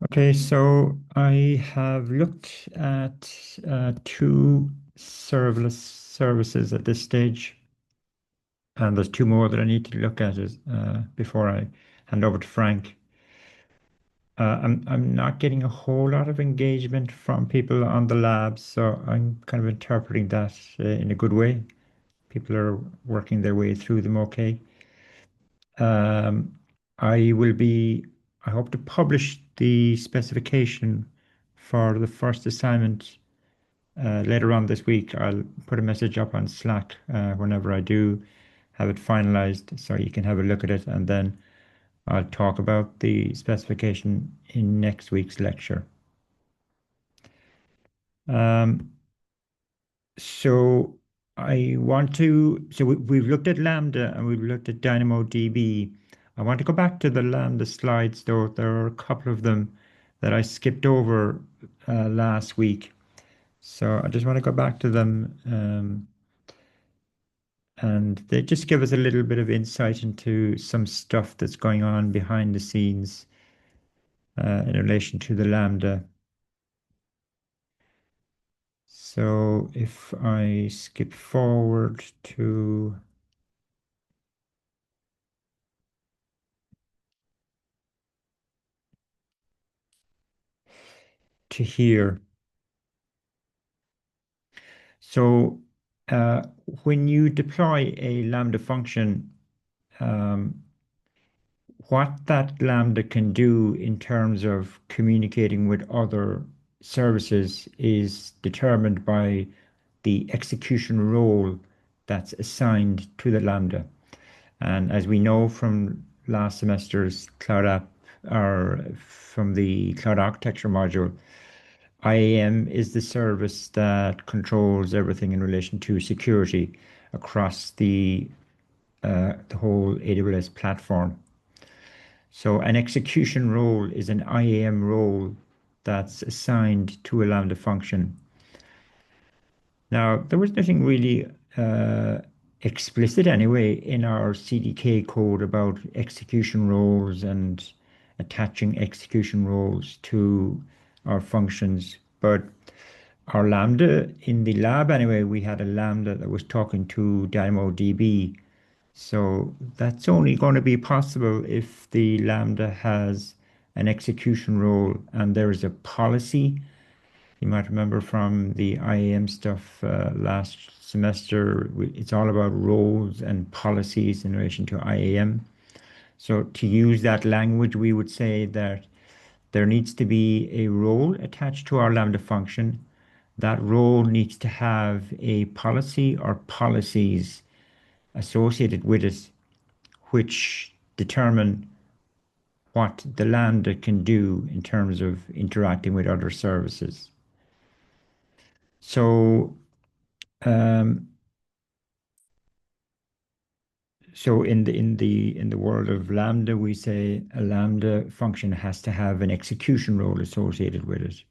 Okay, so I have looked at two serverless services at this stage, and there's two more that I need to look at before I hand over to Frank. I'm not getting a whole lot of engagement from people on the labs, so I'm kind of interpreting that in a good way. People are working their way through them okay. Um, I will be, I hope to publish the specification for the first assignment later on this week. I'll put a message up on Slack whenever I do have it finalized so you can have a look at it, and then I'll talk about the specification in next week's lecture. Um, so we've looked at Lambda and we've looked at DynamoDB. I want to go back to the Lambda slides though. There are a couple of them that I skipped over last week. So I just want to go back to them. And they just give us a little bit of insight into some stuff that's going on behind the scenes in relation to the Lambda. So if I skip forward to here. So uh, when you deploy a Lambda function, um, what that Lambda can do in terms of communicating with other services is determined by the execution role that's assigned to the Lambda. And as we know from last semester's Cloud App, or from the Cloud Architecture module, IAM is the service that controls everything in relation to security across the whole AWS platform. So an execution role is an IAM role that's assigned to a Lambda function. Now, there was nothing really uh, explicit anyway in our CDK code about execution roles and attaching execution roles to our functions. But our Lambda in the lab anyway, we had a Lambda that was talking to DynamoDB. So that's only going to be possible if the Lambda has an execution role and there is a policy. You might remember from the IAM stuff last semester, it's all about roles and policies in relation to IAM. So to use that language, we would say that there needs to be a role attached to our Lambda function. That role needs to have a policy or policies associated with it, which determine what the Lambda can do in terms of interacting with other services. So, um, so in the world of Lambda, we say a Lambda function has to have an execution role associated with it.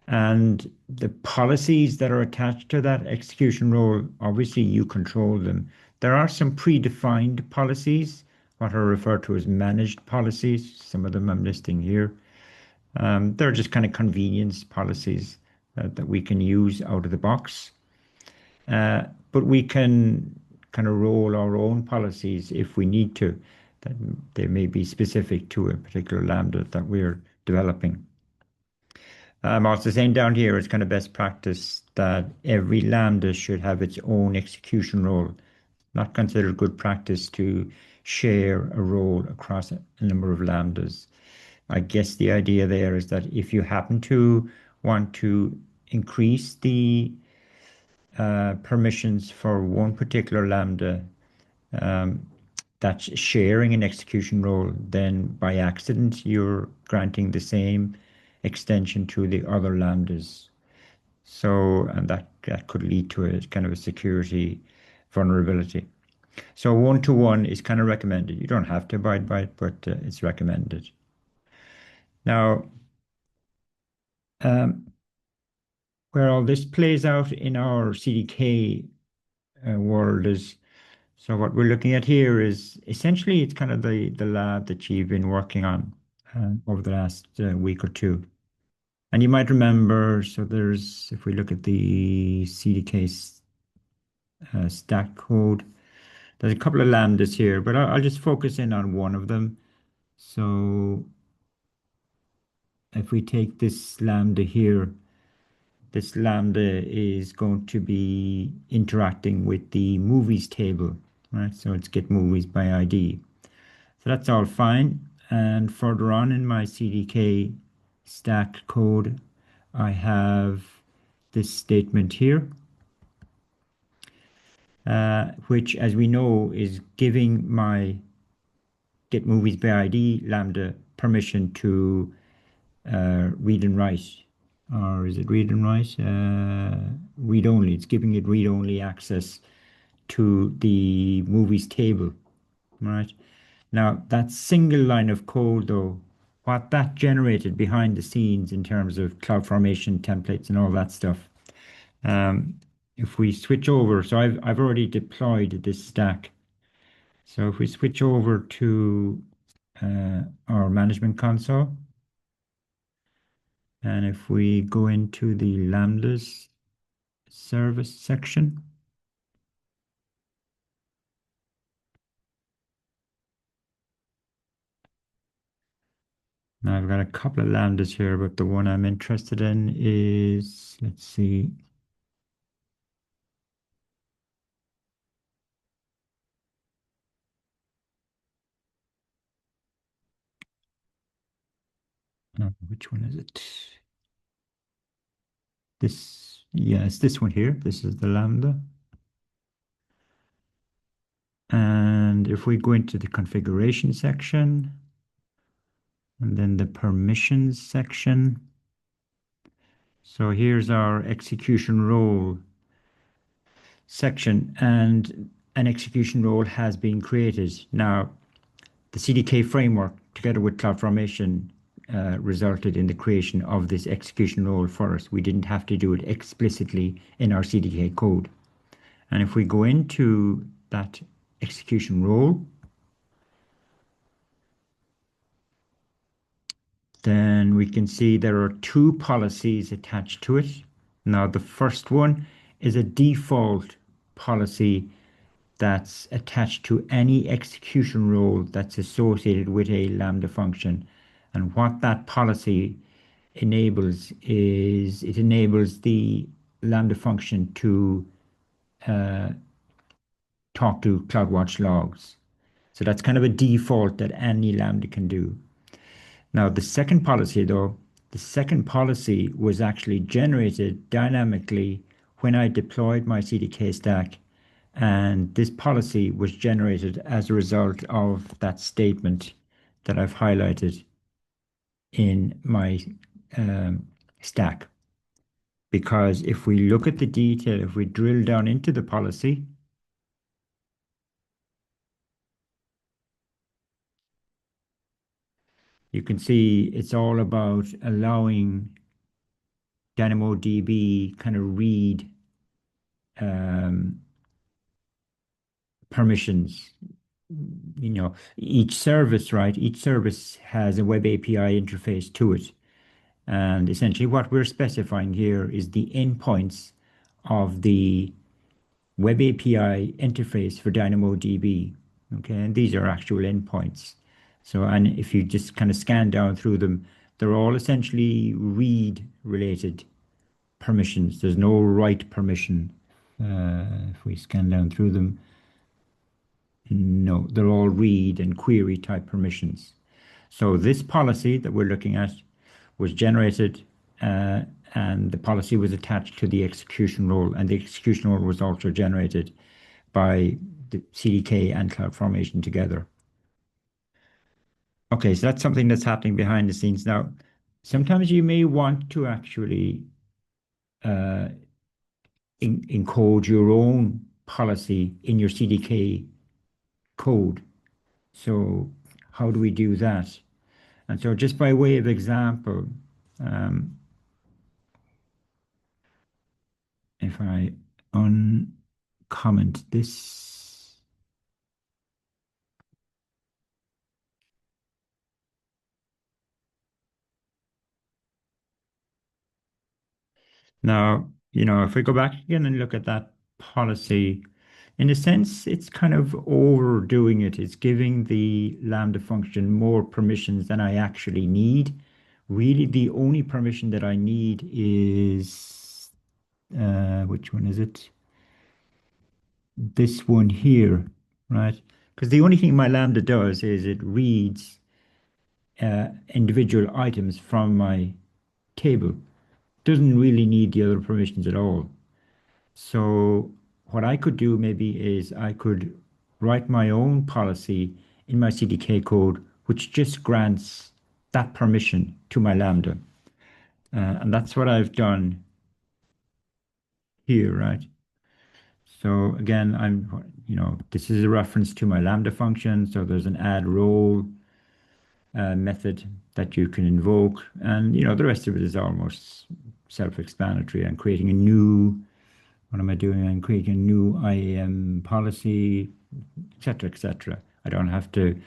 And the policies that are attached to that execution role, obviously you control them. There are some predefined policies, what are referred to as managed policies. Some of them I'm listing here. They're just kind of convenience policies that we can use out of the box. But we can kind of roll our own policies if we need to, that they may be specific to a particular Lambda that we're developing. I'm also saying down here it's kind of best practice that every Lambda should have its own execution role. Not considered good practice to share a role across a number of Lambdas. I guess the idea there is that if you happen to want to increase the permissions for one particular Lambda um, that's sharing an execution role, then by accident you're granting the same extension to the other Lambdas. So, and that could lead to a kind of a security vulnerability. So one-to-one is kind of recommended. You don't have to abide by it, but it's recommended. Now, um, where all this plays out in our CDK world is, so what we're looking at here is essentially it's kind of the lab that you've been working on. over the last week or two. And you might remember, so if we look at the CDK stack code, there's a couple of lambdas here, but I'll just focus in on one of them. So if we take this lambda here, this lambda is going to be interacting with the movies table, right? So it's get movies by ID. So that's all fine. And further on in my CDK stack code, I have this statement here, which, as we know, is giving my get movies by ID lambda permission to read and write. Or is it read and write? Read only. It's giving it read only access to the movies table, right? Now, that single line of code, though, what that generated behind the scenes in terms of CloudFormation templates and all that stuff, if we switch over, so I've already deployed this stack. So if we switch over to our management console, and if we go into the Lambdas service section, now I've got a couple of Lambdas here, but the one I'm interested in is, let's see, which one is it? This, yeah, it's this one here. This is the Lambda. And if we go into the configuration section, and then the permissions section, so here's our execution role section, and an execution role has been created. Now, the CDK framework, together with CloudFormation, resulted in the creation of this execution role for us. We didn't have to do it explicitly in our CDK code. And if we go into that execution role, then we can see there are two policies attached to it. Now, the first one is a default policy that's attached to any execution role that's associated with a Lambda function. And what that policy enables is it enables the Lambda function to talk to CloudWatch logs. So that's kind of a default that any Lambda can do. Now, the second policy, though, the second policy was actually generated dynamically when I deployed my CDK stack. And this policy was generated as a result of that statement that I've highlighted in my stack. Because if we look at the detail, if we drill down into the policy, you can see it's all about allowing DynamoDB kind of read permissions. You know, each service, right? Each service has a web API interface to it. And essentially what we're specifying here is the endpoints of the web API interface for DynamoDB. Okay, and these are actual endpoints. So, and if you just kind of scan down through them, they're all essentially read related permissions. There's no write permission. If we scan down through them, no, they're all read and query type permissions. So this policy that we're looking at was generated and the policy was attached to the execution role, and the execution role was also generated by the CDK and CloudFormation together. Okay, so that's something that's happening behind the scenes. Now, sometimes you may want to actually encode your own policy in your CDK code. So how do we do that? And so just by way of example, if I uncomment this, Now, if we go back again and look at that policy, in a sense, it's kind of overdoing it. It's giving the Lambda function more permissions than I actually need. Really, the only permission that I need is, which one is it? This one here, right? Because the only thing my Lambda does is it reads individual items from my table. Doesn't really need the other permissions at all. So what I could do maybe is I could write my own policy in my CDK code, which just grants that permission to my Lambda. And that's what I've done here, right? So again, this is a reference to my Lambda function. So there's an add role method that you can invoke. And, the rest of it is almost self-explanatory. I'm creating a new, what am I doing? I'm creating a new IAM policy, etc., etc. I don't have to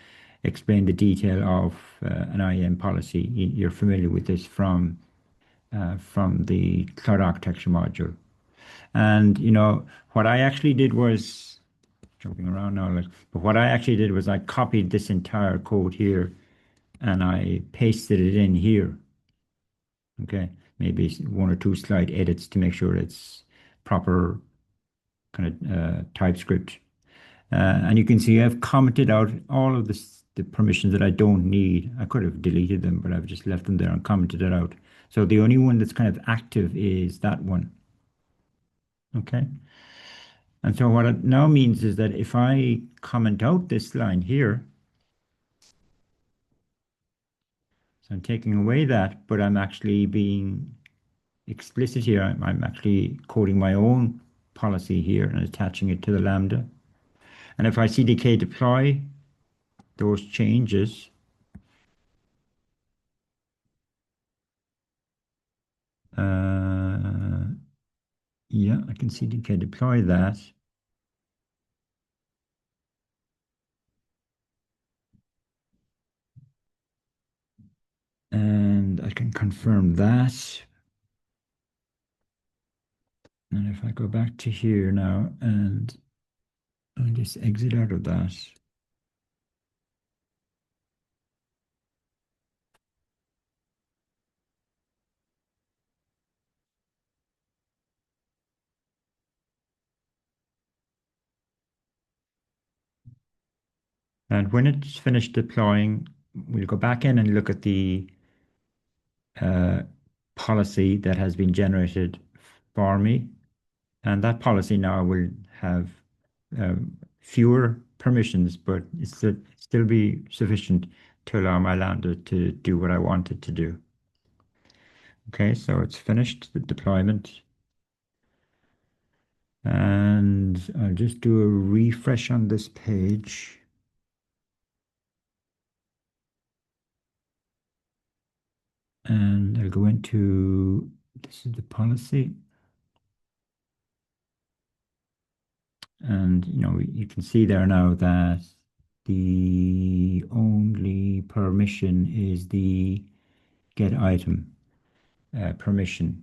explain the detail of an IAM policy. You're familiar with this from the cloud architecture module. And what I actually did was jumping around now, like, but what I actually did was I copied this entire code here and I pasted it in here. Okay, maybe one or two slight edits to make sure it's proper kind of TypeScript. And you can see I've commented out all of the permissions that I don't need. I could have deleted them, but I've just left them there and commented it out. So the only one that's kind of active is that one. Okay. And so what it now means is that if I comment out this line here, so I'm taking away that, but I'm actually being explicit here. I'm actually coding my own policy here and attaching it to the Lambda. And if I CDK deploy those changes, yeah, I can CDK deploy that. And I can confirm that. And if I go back to here now and I just exit out of that, and when it's finished deploying, we'll go back in and look at the uh, policy that has been generated for me. And that policy now will have fewer permissions, but it's still be sufficient to allow my Lambda to do what I want it to do. Okay, so it's finished the deployment. And I'll just do a refresh on this page. And I'll go into, this is the policy. And, you can see there now that the only permission is the get item permission.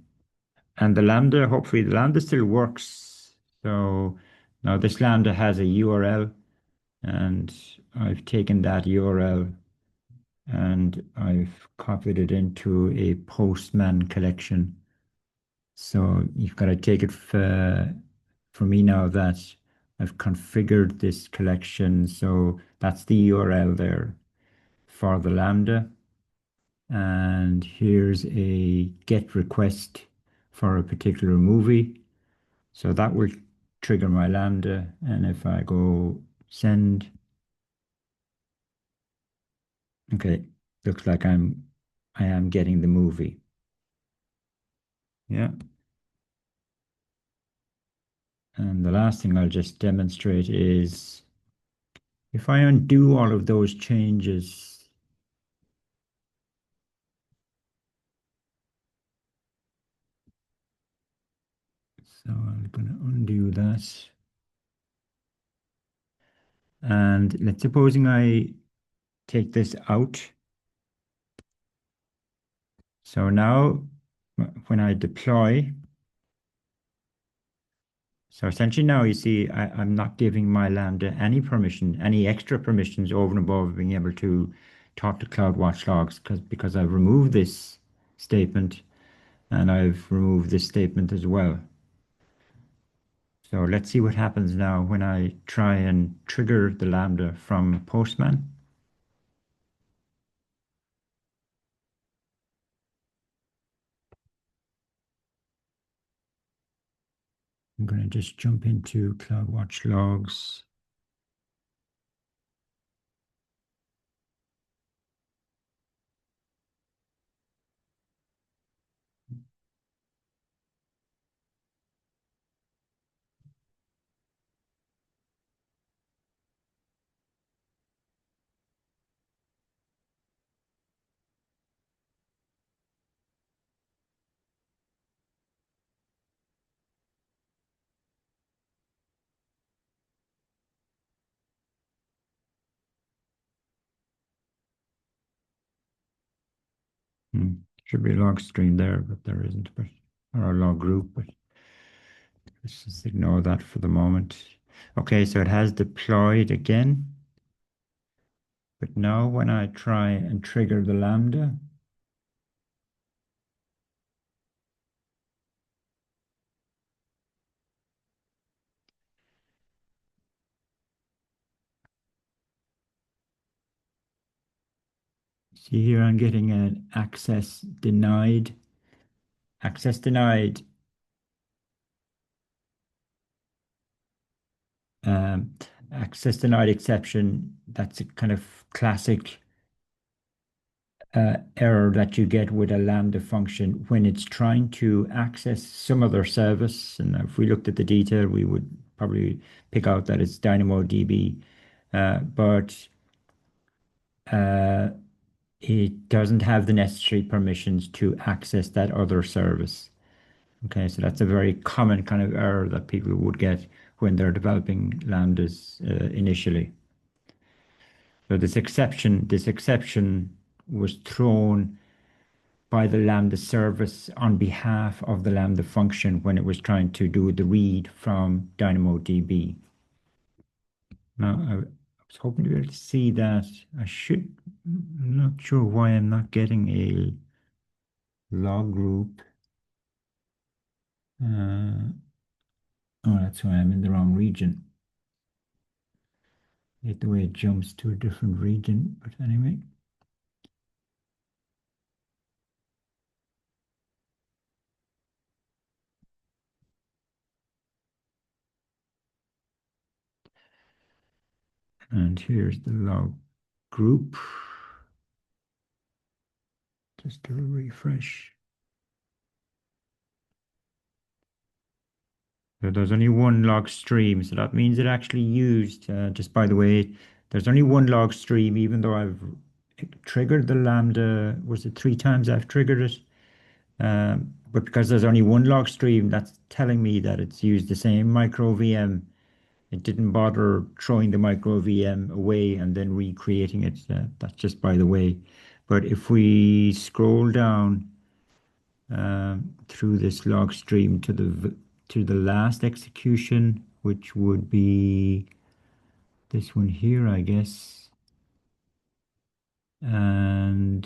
And the Lambda, hopefully the Lambda still works. So now this Lambda has a URL and I've taken that URL and I've copied it into a Postman collection. So you've got to take it for me now that I've configured this collection. So that's the URL there for the Lambda. And here's a GET request for a particular movie. So that will trigger my Lambda. And if I go send, okay, looks like I am getting the movie. Yeah. And the last thing I'll just demonstrate is if I undo all of those changes, so I'm going to undo that. And let's supposing I take this out. So now when I deploy, So essentially now you see I'm not giving my Lambda any permission, any extra permissions over and above being able to talk to CloudWatch logs because I've removed this statement and I've removed this statement as well. So let's see what happens now when I try and trigger the Lambda from Postman. I'm going to just jump into CloudWatch logs. Should be a log stream there, but there isn't, or a log group, but let's just ignore that for the moment. Okay, so it has deployed again, but now when I try and trigger the Lambda, see here I'm getting an access denied, access denied. Um, Access denied exception. That's a kind of classic error that you get with a Lambda function when it's trying to access some other service. And if we looked at the detail, we would probably pick out that it's DynamoDB, but it doesn't have the necessary permissions to access that other service. Okay, so that's a very common kind of error that people would get when they're developing Lambdas initially. So this exception was thrown by the Lambda service on behalf of the Lambda function when it was trying to do the read from DynamoDB. Now, I was hoping to be able to see that. I'm not sure why I'm not getting a log group. Oh, that's why I'm in the wrong region. The way it jumps to a different region, but anyway. And here's the log group. Just to refresh. So there's only one log stream, so that means it actually used, just by the way, there's only one log stream, even though I've triggered the Lambda, was it 3 times I've triggered it? But because there's only one log stream, that's telling me that it's used the same micro VM. It didn't bother throwing the micro VM away and then recreating it. That's just by the way. But if we scroll down through this log stream to the last execution, which would be this one here, I guess. And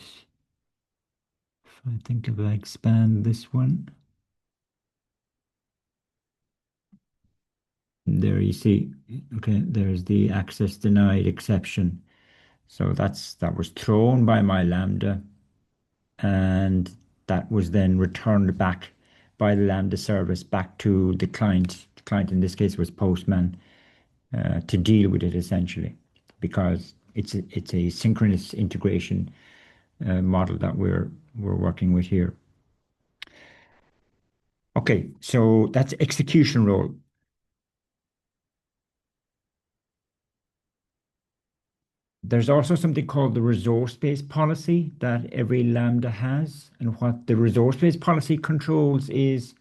if I expand this one, there you see, okay, there's the access denied exception. So that was thrown by my Lambda, and that was then returned back by the Lambda service back to the client. The client in this case was Postman, to deal with it essentially, because it's a synchronous integration model that we're working with here. Okay, so that's execution role. There's also something called the resource-based policy that every Lambda has. And what the resource-based policy controls is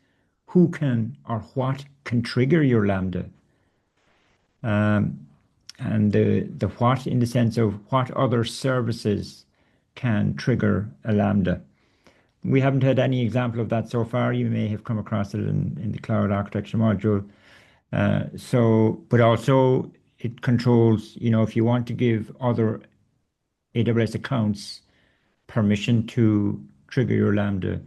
who can or what can trigger your Lambda. And the what in the sense of what other services can trigger a Lambda. We haven't had any example of that so far. You may have come across it in the cloud architecture module. But also it controls, if you want to give other AWS accounts permission to trigger your Lambda,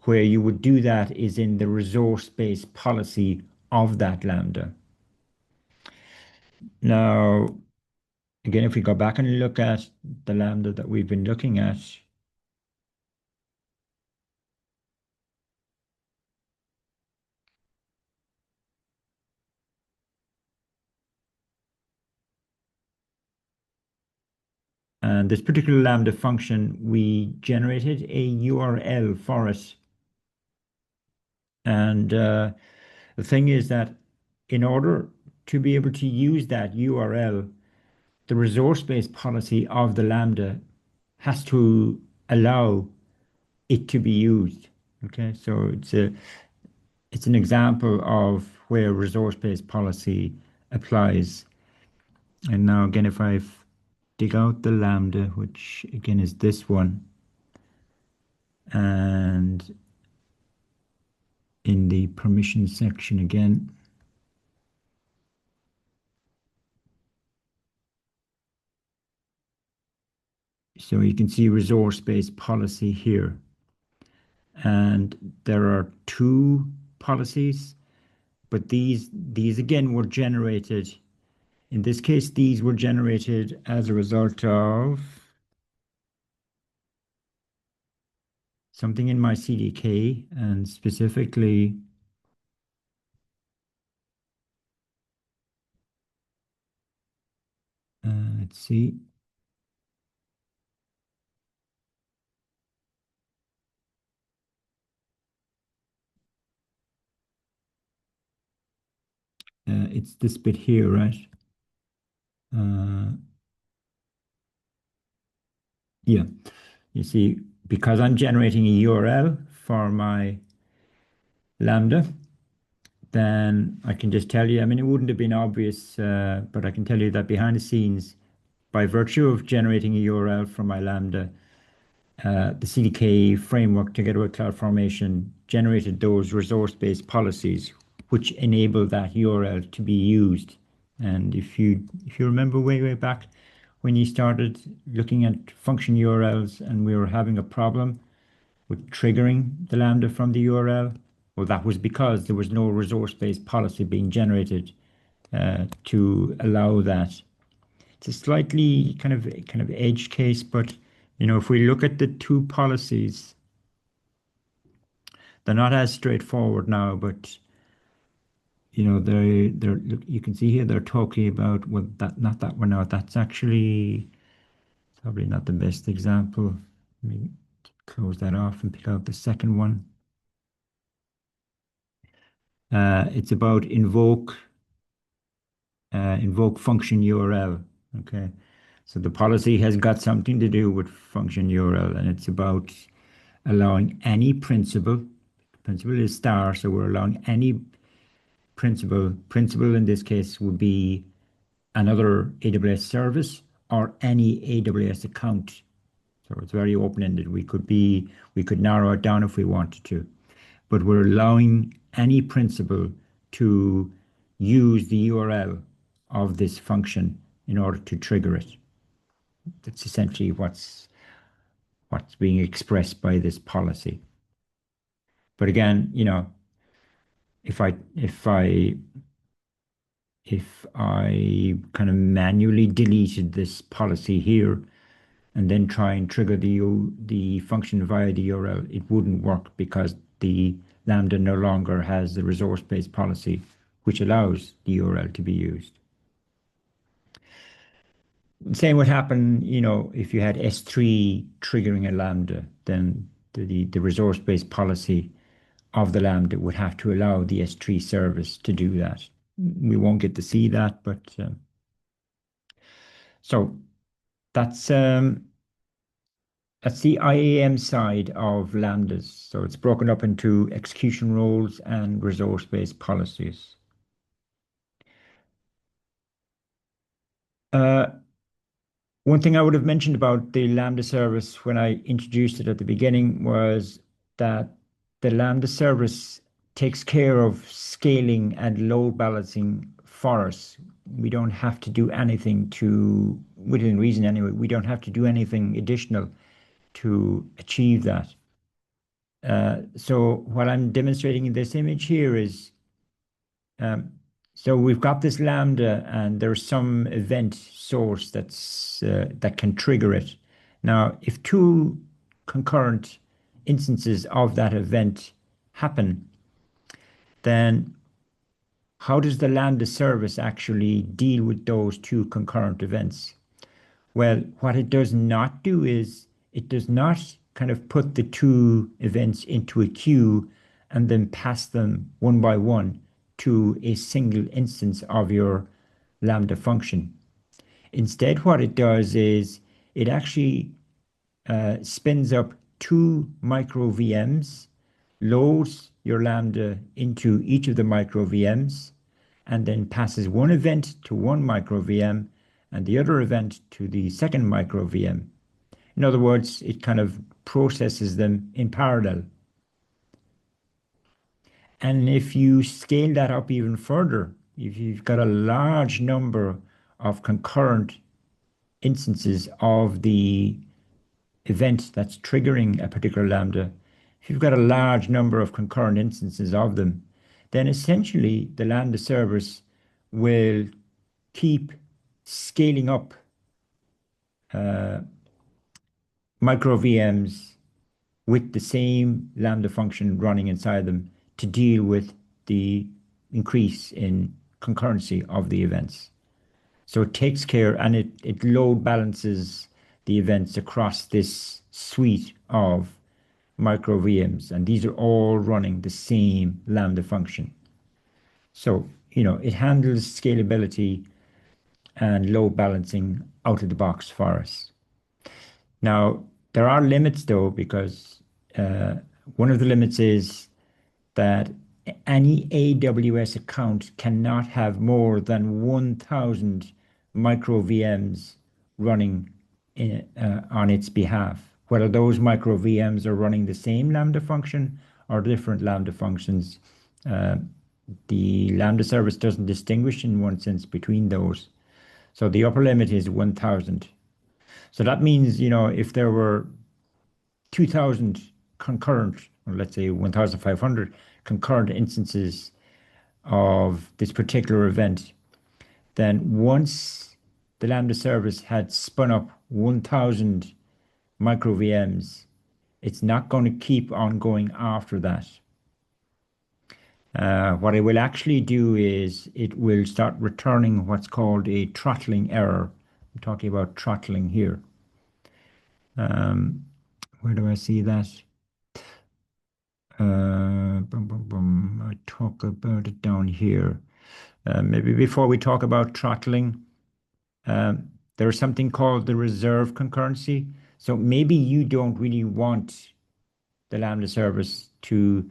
where you would do that is in the resource-based policy of that Lambda. Now, again, if we go back and look at the Lambda that we've been looking at, and this particular Lambda function, we generated a URL for it. And the thing is that in order to be able to use that URL, the resource-based policy of the Lambda has to allow it to be used. Okay, so it's an example of where resource-based policy applies. And now again, if I dig out the Lambda, which again is this one, and in the permission section again, so you can see resource-based policy here. And there are two policies, but these again were generated. In this case, these were generated as a result of something in my CDK, and specifically let's see. It's this bit here, right? Yeah, you see, because I'm generating a URL for my Lambda, then I can just tell you, I mean, it wouldn't have been obvious, but I can tell you that behind the scenes, by virtue of generating a URL from my Lambda, the CDK framework together with CloudFormation generated those resource-based policies which enable that URL to be used. And if you remember way back when you started looking at function URLs and we were having a problem with triggering the Lambda from the URL, well, that was because there was no resource-based policy being generated to allow that. It's a slightly kind of edge case, but if we look at the two policies, they're not as straightforward now, but they're you can see here they're talking about, well, that not that one out. That's actually probably not the best example. Let me close that off and pick out the second one. It's about invoke function URL. Okay, so the policy has got something to do with function URL, and it's about allowing any principal. Principal is star, so we're allowing any principal. Principal in this case would be another AWS service or any AWS account. So it's very open-ended. We could narrow it down if we wanted to, but we're allowing any principal to use the URL of this function in order to trigger it. That's essentially what's being expressed by this policy. But again, if I kind of manually deleted this policy here and then try and trigger the function via the URL, it wouldn't work because the Lambda no longer has the resource-based policy which allows the URL to be used. Same would happen, if you had S3 triggering a Lambda, then the resource-based policy of the Lambda would have to allow the S3 service to do that. We won't get to see that, but so that's the IAM side of Lambdas. So it's broken up into execution roles and resource-based policies. One thing I would have mentioned about the Lambda service when I introduced it at the beginning was that the Lambda service takes care of scaling and load balancing for us. We don't have to do anything to, within reason anyway, we don't have to do anything additional to achieve that. So what I'm demonstrating in this image here is, um, so we've got this lambda and there's some event source that can trigger it. Now, if two concurrent instances of that event happen, then how does the Lambda service actually deal with those two concurrent events? Well, what it does not do is it does not kind of put the two events into a queue and then pass them one by one to a single instance of your Lambda function. Instead, what it does is it actually spins up two micro VMs, loads your Lambda into each of the micro VMs, and then passes one event to one micro VM and the other event to the second micro VM. In other words, it kind of processes them in parallel. And if you scale that up even further, if you've got a large number of concurrent instances of the event that's triggering a particular Lambda, if you've got a large number of concurrent instances of them, then essentially the Lambda service will keep scaling up micro VMs with the same Lambda function running inside them to deal with the increase in concurrency of the events. So it takes care and it load balances the events across this suite of micro VMs, and these are all running the same Lambda function. So, it handles scalability and load balancing out of the box for us. Now, there are limits though, because one of the limits is that any AWS account cannot have more than 1,000 micro VMs running on its behalf. Whether those micro VMs are running the same Lambda function or different Lambda functions, the Lambda service doesn't distinguish in one sense between those. So the upper limit is 1,000. So that means, if there were 2,000 concurrent, or let's say 1,500 concurrent instances of this particular event, then once the Lambda service had spun up 1,000 micro VMs, it's not going to keep on going after that. What it will actually do is it will start returning what's called a throttling error. I'm talking about throttling here. Where do I see that? I talk about it down here. Maybe before we talk about throttling, there's something called the reserve concurrency. So maybe you don't really want the Lambda service to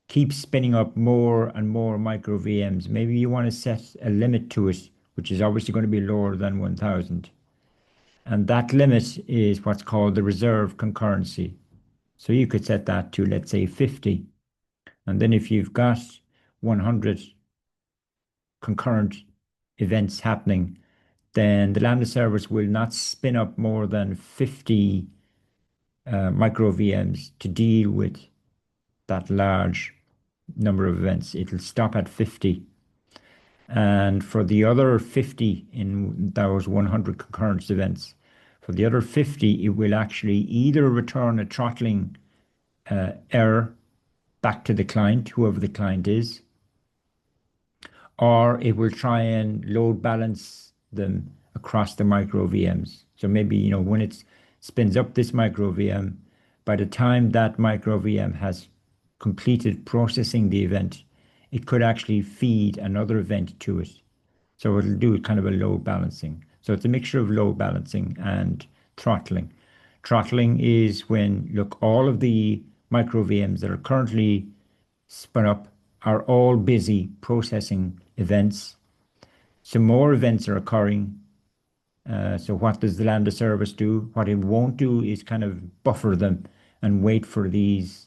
keep spinning up more and more micro VMs. Maybe you want to set a limit to it, which is obviously going to be lower than 1,000. And that limit is what's called the reserve concurrency. So you could set that to, let's say, 50. And then if you've got 100 concurrent events happening, then the Lambda service will not spin up more than 50 micro VMs to deal with that large number of events. It'll stop at 50. And for the other 50 in those 100 concurrent events, for the other 50, it will actually either return a throttling error back to the client, whoever the client is, or it will try and load balance them across the micro VMs. So maybe, when it spins up this micro VM, by the time that micro VM has completed processing the event, it could actually feed another event to it. So it'll do kind of a load balancing. So it's a mixture of load balancing and throttling. Throttling is when, look, all of the micro VMs that are currently spun up are all busy processing events. Some more events are occurring. So what does the Lambda service do? What it won't do is kind of buffer them and wait for these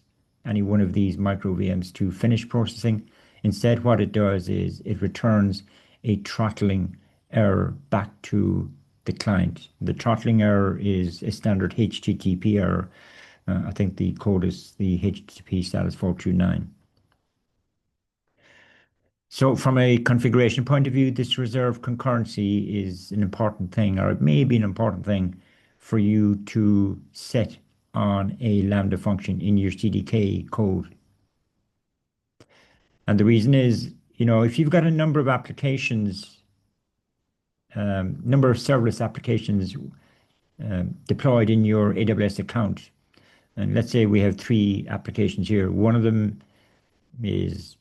any one of these micro VMs to finish processing. Instead, what it does is it returns a throttling error back to the client. The throttling error is a standard HTTP error. I think the code is the HTTP status 429. So from a configuration point of view, this reserve concurrency is an important thing, or it may be an important thing for you to set on a Lambda function in your CDK code. And the reason is, if you've got a number of applications, number of serverless applications deployed in your AWS account, and let's say we have 3 applications here. One of them is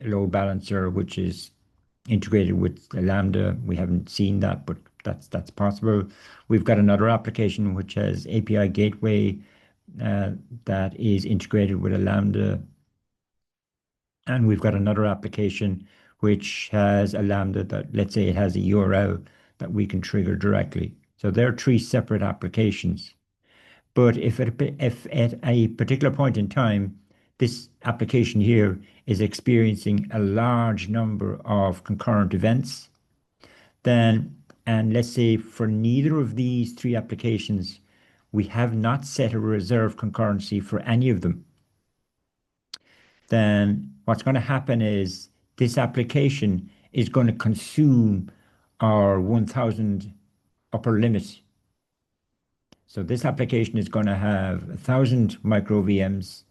a load balancer, which is integrated with a Lambda. We haven't seen that, but that's possible. We've got another application which has API gateway that is integrated with a Lambda. And we've got another application which has a Lambda that, let's say it has a URL that we can trigger directly. So there are 3 separate applications. But if at a particular point in time, this application here is experiencing a large number of concurrent events, then, and let's say for neither of these 3 applications, we have not set a reserve concurrency for any of them, then what's going to happen is this application is going to consume our 1000 upper limit. So this application is going to have 1,000 micro VMs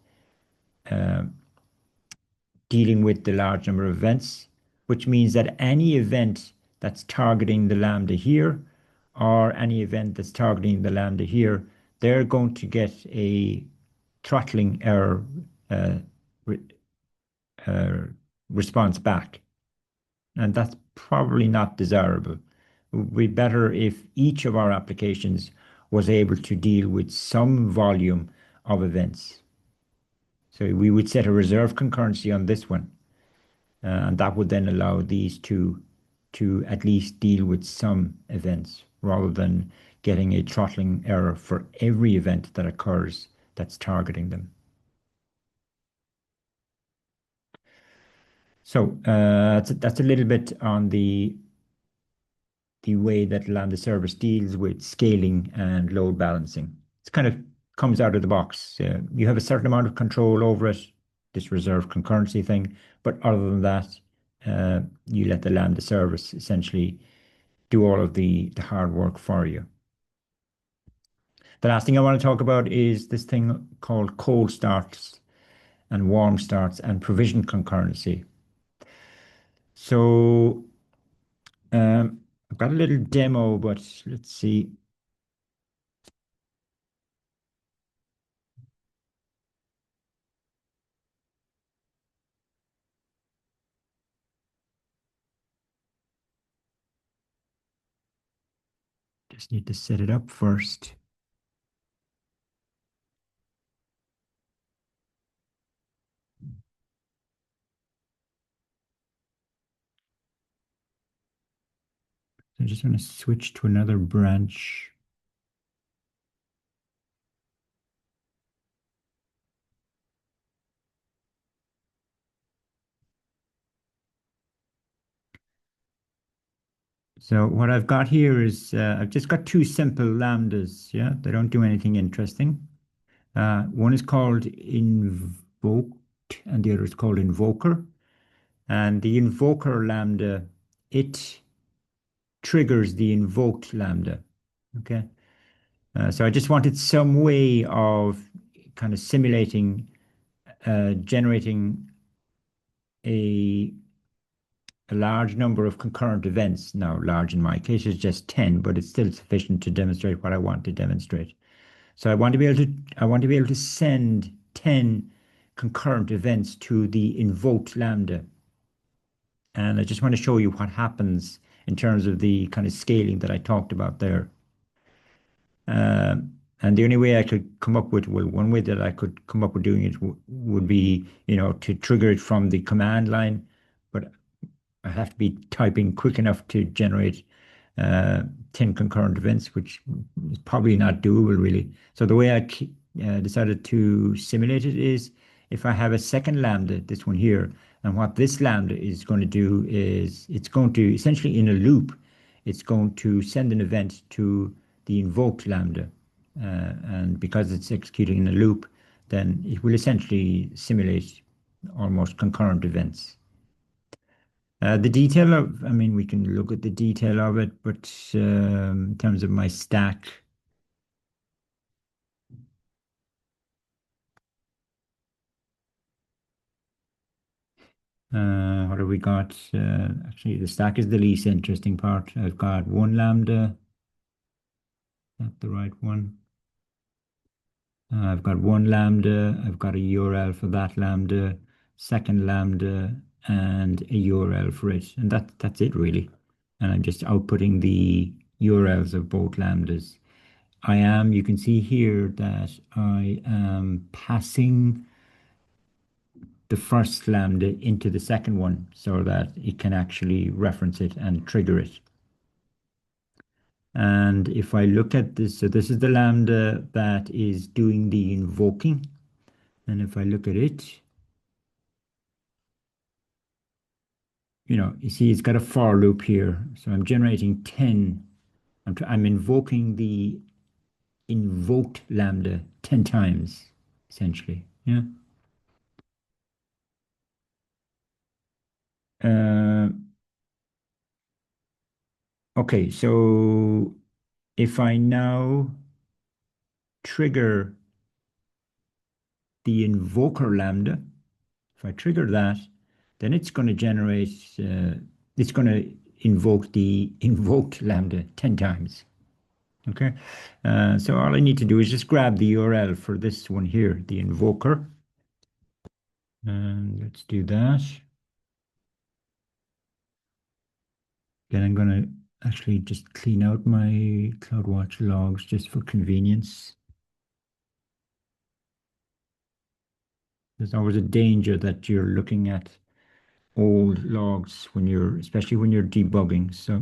dealing with the large number of events, which means that any event that's targeting the Lambda here, or any event that's targeting the Lambda here, they're going to get a throttling error response back. And that's probably not desirable. It would be better if each of our applications was able to deal with some volume of events. So we would set a reserve concurrency on this one, and that would then allow these two to at least deal with some events rather than getting a throttling error for every event that occurs that's targeting them. So that's a little bit on the way that Lambda service deals with scaling and load balancing. It kind of comes out of the box. You have a certain amount of control over it, this reserve concurrency thing, but other than that, you let the Lambda service essentially do all of the hard work for you. The last thing I want to talk about is this thing called cold starts and warm starts and provision concurrency. So I've got a little demo, but let's see. Just need to set it up first. I just want to switch to another branch. So what I've got here is I've just got 2 simple lambdas. Yeah, they don't do anything interesting. One is called invoked and the other is called invoker. And the invoker lambda, it triggers the invoked lambda. Okay. So I just wanted some way of kind of simulating, generating a large number of concurrent events. Now, large in my case is just 10, but it's still sufficient to demonstrate what I want to demonstrate. So I want to be able to send 10 concurrent events to the invoked lambda. And I just want to show you what happens in terms of the kind of scaling that I talked about there. And the only way I could come up with, well, one way that I could come up with doing it would be, to trigger it from the command line, but I have to be typing quick enough to generate 10 concurrent events, which is probably not doable really. So the way I decided to simulate it is if I have a second lambda, this one here, and what this lambda is going to do is it's going to essentially in a loop, it's going to send an event to the invoked lambda. And because it's executing in a loop, then it will essentially simulate almost concurrent events. The detail of, I mean, we can look at the detail of it, but in terms of my stack, what have we got? Actually, the stack is the least interesting part. I've got one lambda, not the right one. I've got one lambda, I've got a URL for that lambda, second lambda, and a URL for it. And that's it really. And I'm just outputting the URLs of both lambdas. You can see here that I am passing the first lambda into the second one so that it can actually reference it and trigger it. And if I look at this, so this is the lambda that is doing the invoking. And if I look at it, you see it's got a for loop here. So I'm generating 10. I'm invoking the invoked lambda 10 times, essentially. Yeah. Uh, okay, so if I now trigger the invoker lambda, if I trigger that, then it's going to generate, it's going to invoke the invoked lambda 10 times. Okay, so all I need to do is just grab the URL for this one here, the invoker. And let's do that. Then I'm going to actually just clean out my CloudWatch logs just for convenience. There's always a danger that you're looking at old logs especially when you're debugging. So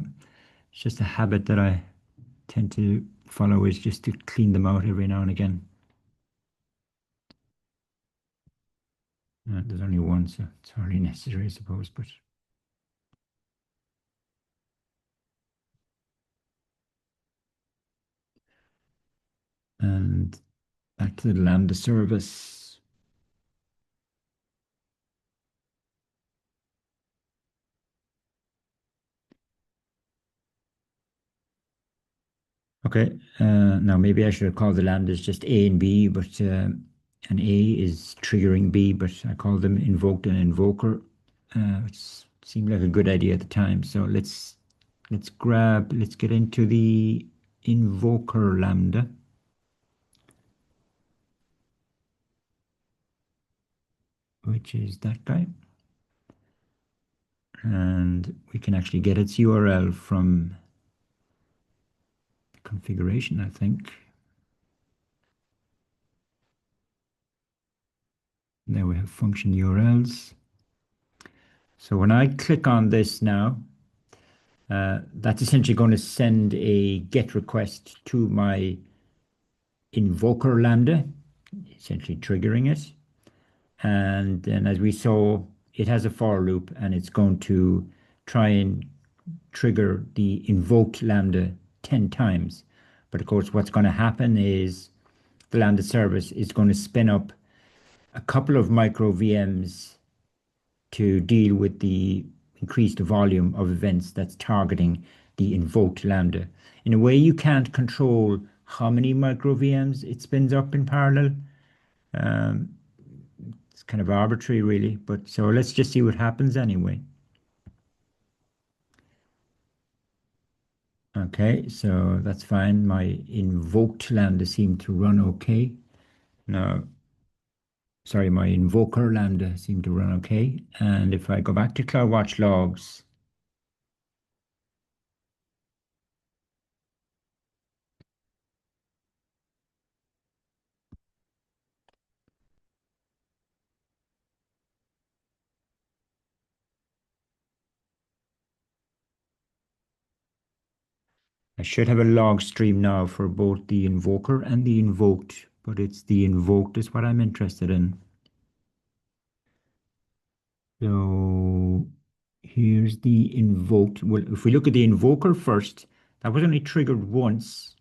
it's just a habit that I tend to follow, is just to clean them out every now and again. There's only one, so it's hardly necessary, I suppose, but and back to the Lambda service. Okay, now maybe I should have called the lambdas just A and B, but an A is triggering B, but I called them invoked and invoker, which seemed like a good idea at the time. So let's get into the invoker lambda, which is that guy. And we can actually get its URL from the configuration, I think. There we have function URLs. So when I click on this now, that's essentially going to send a GET request to my invoker lambda, essentially triggering it. And then as we saw, it has a for loop, and it's going to try and trigger the invoked lambda 10 times. But of course, what's going to happen is the Lambda service is going to spin up a couple of micro VMs to deal with the increased volume of events that's targeting the invoked Lambda. In a way, you can't control how many micro VMs it spins up in parallel. Um, it's kind of arbitrary, really. But so let's just see what happens anyway. Okay, so that's fine. My invoked Lambda seemed to run okay. Now, sorry, my invoker lambda seemed to run okay. And if I go back to CloudWatch logs, I should have a log stream now for both the invoker and the invoked, but it's the invoked is what I'm interested in. So here's the invoked. Well, if we look at the invoker first, that was only triggered once.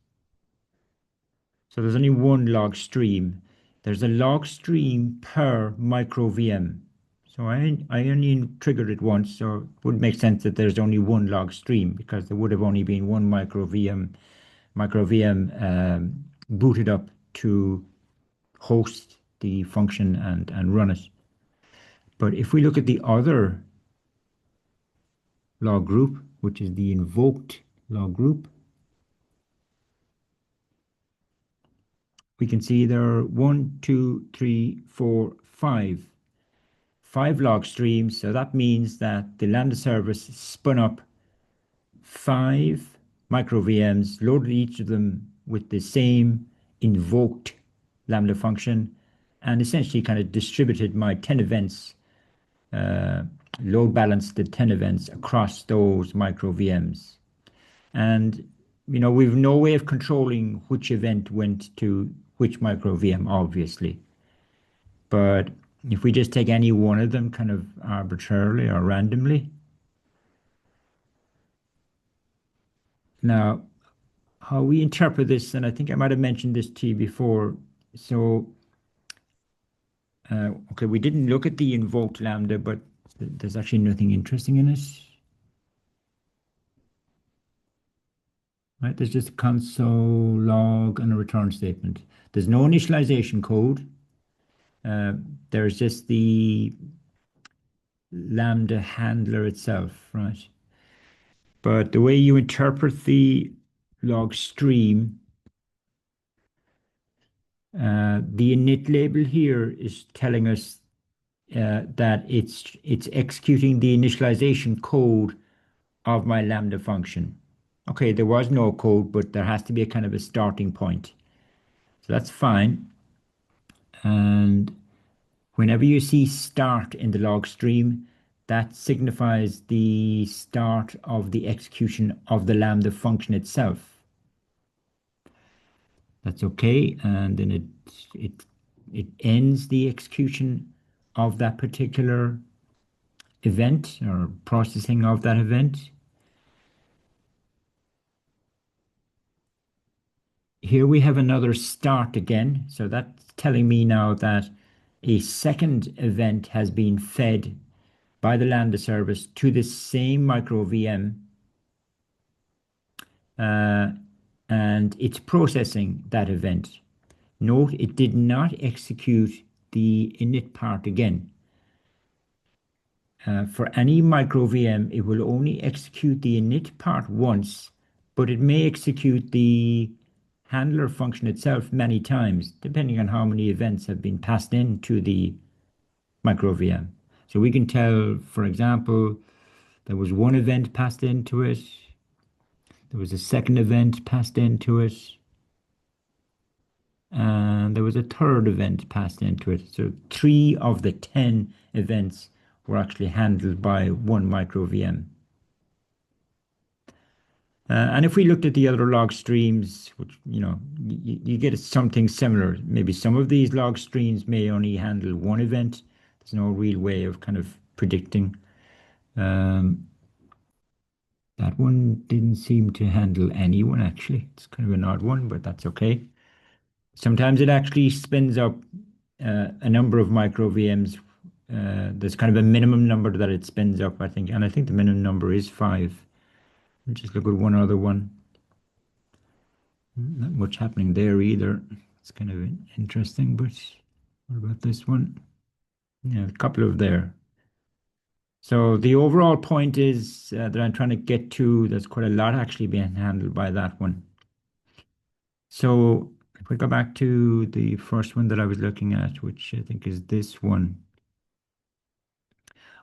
So there's only one log stream. There's a log stream per micro VM. So I only triggered it once, so it would make sense that there's only one log stream because there would have only been one micro VM booted up to host the function and run it. But if we look at the other log group, which is the invoked log group, we can see there are 1, 2, 3, 4, 5 log streams. So that means that the Lambda service spun up 5 micro VMs, loaded each of them with the same invoked Lambda function, and essentially kind of distributed my 10 events, load balanced the 10 events across those micro VMs. And we've no way of controlling which event went to which micro VM, obviously. But if we just take any one of them kind of arbitrarily or randomly. Now, how we interpret this, and I think I might have mentioned this to you before. So, okay, we didn't look at the invoked Lambda, but there's actually nothing interesting in it. Right, there's just a console log and a return statement. There's no initialization code. There's just the Lambda handler itself, right? But the way you interpret the log stream, the init label here is telling us that it's executing the initialization code of my Lambda function. Okay, there was no code, but there has to be a kind of a starting point. So that's fine. And whenever you see start in the log stream, that signifies the start of the execution of the Lambda function itself. That's okay, and then it ends the execution of that particular event or processing of that event. Here we have another start again, so that's telling me now that a second event has been fed by the Lambda service to the same micro VM, and it's processing that event. Note it did not execute the init part again. For any micro VM, it will only execute the init part once, but it may execute the handler function itself many times, depending on how many events have been passed into the micro VM. So we can tell, for example, there was one event passed into it, there was a second event passed into it, and there was a third event passed into it. So 3 of the 10 events were actually handled by one micro VM. And if we looked at the other log streams, which, you get something similar. Maybe some of these log streams may only handle one event. There's no real way of kind of predicting. That one didn't seem to handle anyone, actually. It's kind of an odd one, but that's okay. Sometimes it actually spins up a number of micro VMs. There's kind of a minimum number that it spins up, I think. And I think the minimum number is 5. Let's just look at one other one. Not much happening there either. It's kind of interesting, but what about this one? Yeah, a couple of there. So the overall point is that I'm trying to get to, there's quite a lot actually being handled by that one. So if we go back to the first one that I was looking at, which I think is this one,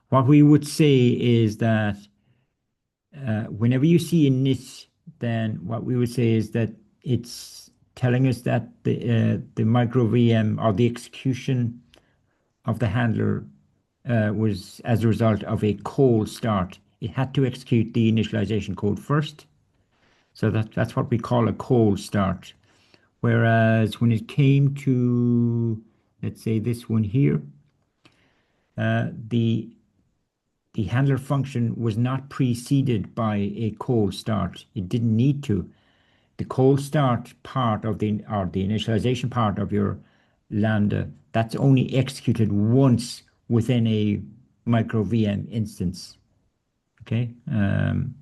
what we would say is that whenever you see init, then what we would say is that it's telling us that the micro VM or the execution of the handler was as a result of a cold start. It had to execute the initialization code first. So that's what we call a cold start. Whereas when it came to, let's say, this one here, the the handler function was not preceded by a cold start. It didn't need to. The cold start part of the initialization part of your Lambda, that's only executed once within a micro VM instance. Okay. And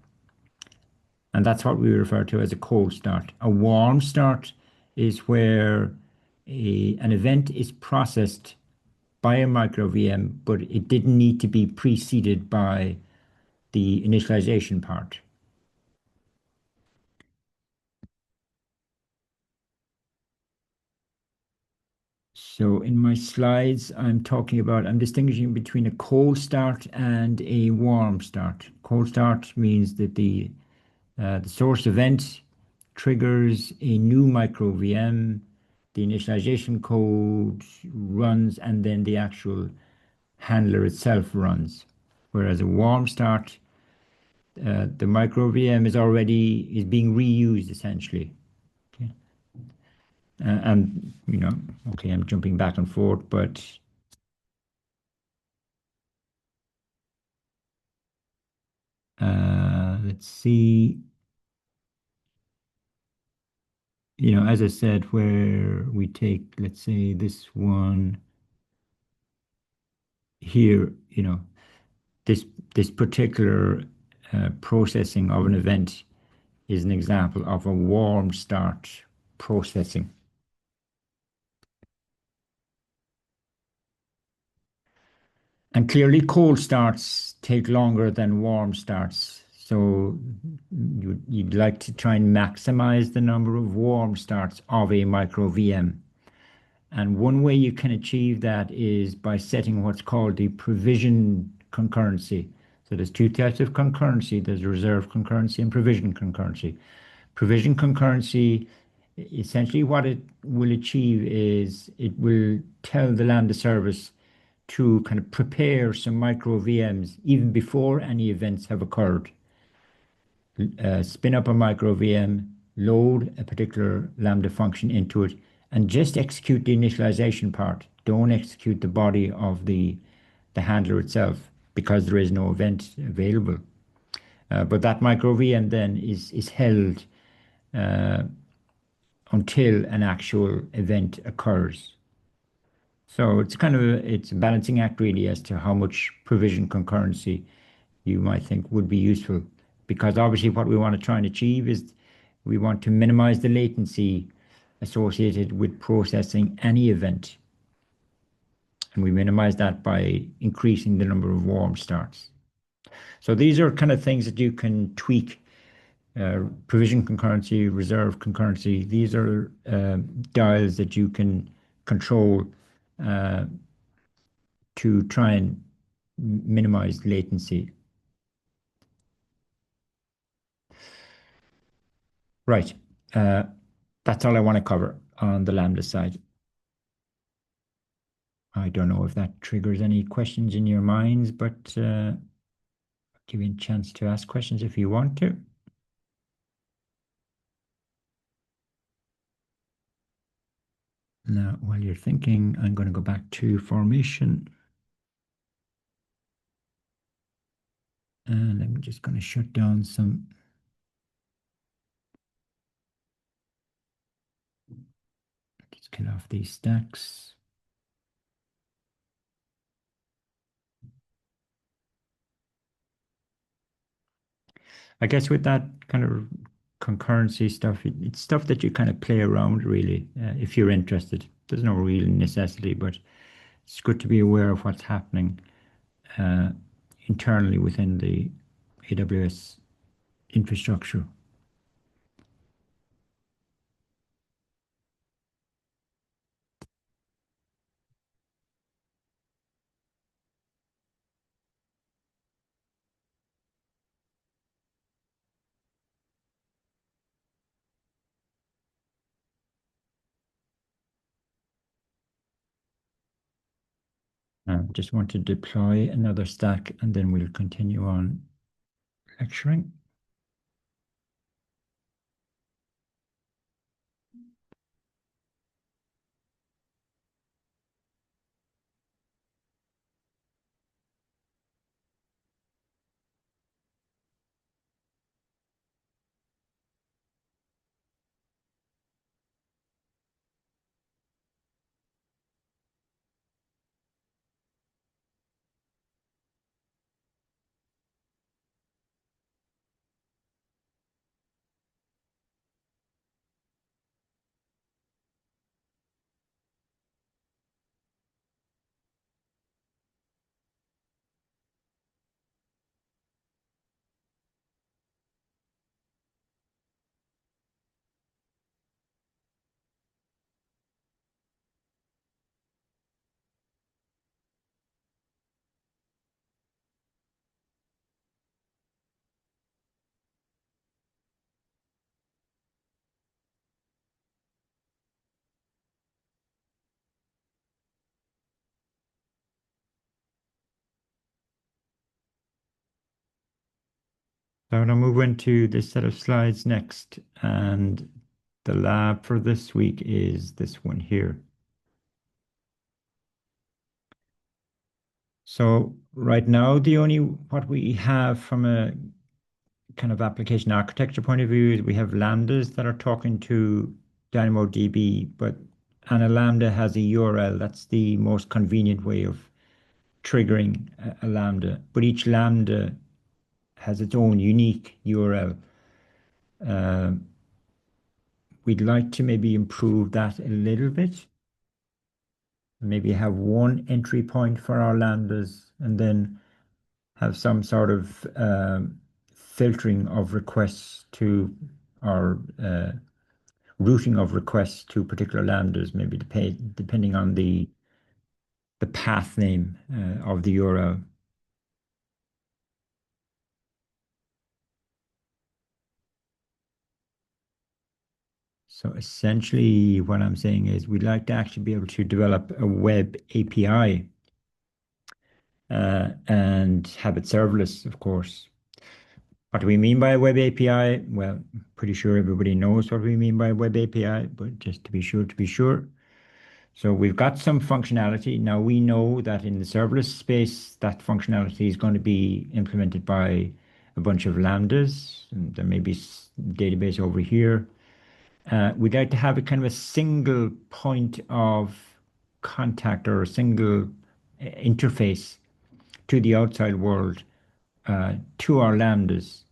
that's what we refer to as a cold start. A warm start is where an event is processed by a micro VM, but it didn't need to be preceded by the initialization part. So in my slides, I'm distinguishing between a cold start and a warm start. Cold start means that the source event triggers a new micro VM, the initialization code runs, and then the actual handler itself runs. Whereas a warm start, the micro VM is being reused essentially. Okay. And okay, I'm jumping back and forth, but let's see. As I said, where we take, let's say, this one here, this this particular processing of an event is an example of a warm start processing. And clearly cold starts take longer than warm starts. So you'd like to try and maximize the number of warm starts of a micro VM. And one way you can achieve that is by setting what's called the provision concurrency. So there's two types of concurrency. There's reserved concurrency and provision concurrency. Provision concurrency, essentially what it will achieve is it will tell the Lambda service to kind of prepare some micro VMs even before any events have occurred. Spin up a micro VM, load a particular Lambda function into it, and just execute the initialization part. Don't execute the body of the handler itself because there is no event available. But that micro VM then is held until an actual event occurs. So it's a balancing act really as to how much provision concurrency you might think would be useful. Because obviously what we want to try and achieve is we want to minimize the latency associated with processing any event. And we minimize that by increasing the number of warm starts. So these are kind of things that you can tweak. Provision concurrency, reserve concurrency. These are dials that you can control to try and minimize latency. Right. That's all I want to cover on the Lambda side. I don't know if that triggers any questions in your minds, but I'll give you a chance to ask questions if you want to. Now, while you're thinking, I'm going to go back to formation. And I'm just going to shut down some. Let's kill off these stacks. I guess with that kind of concurrency stuff, it's stuff that you kind of play around really, if you're interested. There's no real necessity, but it's good to be aware of what's happening internally within the AWS infrastructure. Just want to deploy another stack and then we'll continue on lecturing. So I'm going to move into this set of slides next, and the lab for this week is this one here. So right now, the only what we have from a kind of application architecture point of view is we have lambdas that are talking to DynamoDB, but and a lambda has a URL. That's the most convenient way of triggering a lambda. But each lambda has its own unique URL. We'd like to maybe improve that a little bit. Maybe have one entry point for our lambdas and then have some sort of filtering of requests to or routing of requests to particular lambdas, maybe depending on the path name of the URL. So essentially what I'm saying is we'd like to actually be able to develop a web API and have it serverless, of course. What do we mean by a web API? Well, I'm pretty sure everybody knows what we mean by a web API, but just to be sure. So we've got some functionality. Now we know that in the serverless space, that functionality is going to be implemented by a bunch of lambdas, and there may be database over here. We'd like to have a kind of a single point of contact or a single interface to the outside world, to our lambdas.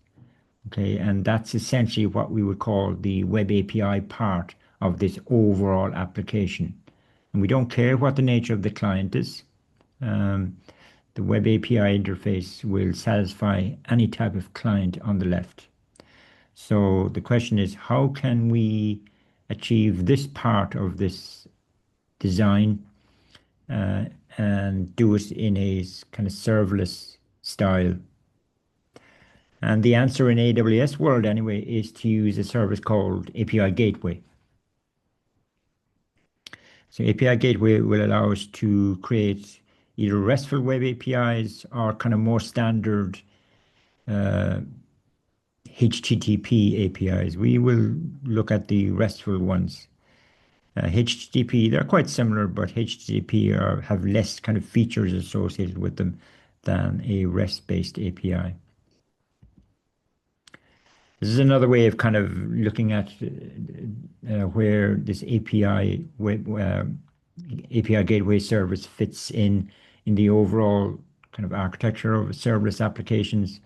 Okay, and that's essentially what we would call the web API part of this overall application. And we don't care what the nature of the client is. The web API interface will satisfy any type of client on the left. So the question is, how can we achieve this part of this design and do it in a kind of serverless style? And the answer in AWS world anyway is to use a service called API Gateway. So API Gateway will allow us to create either RESTful web APIs or kind of more standard HTTP APIs. We will look at the RESTful ones. HTTP, they're quite similar, but HTTP have less kind of features associated with them than a REST-based API. This is another way of kind of looking at where this API Gateway service fits in the overall kind of architecture of serverless applications.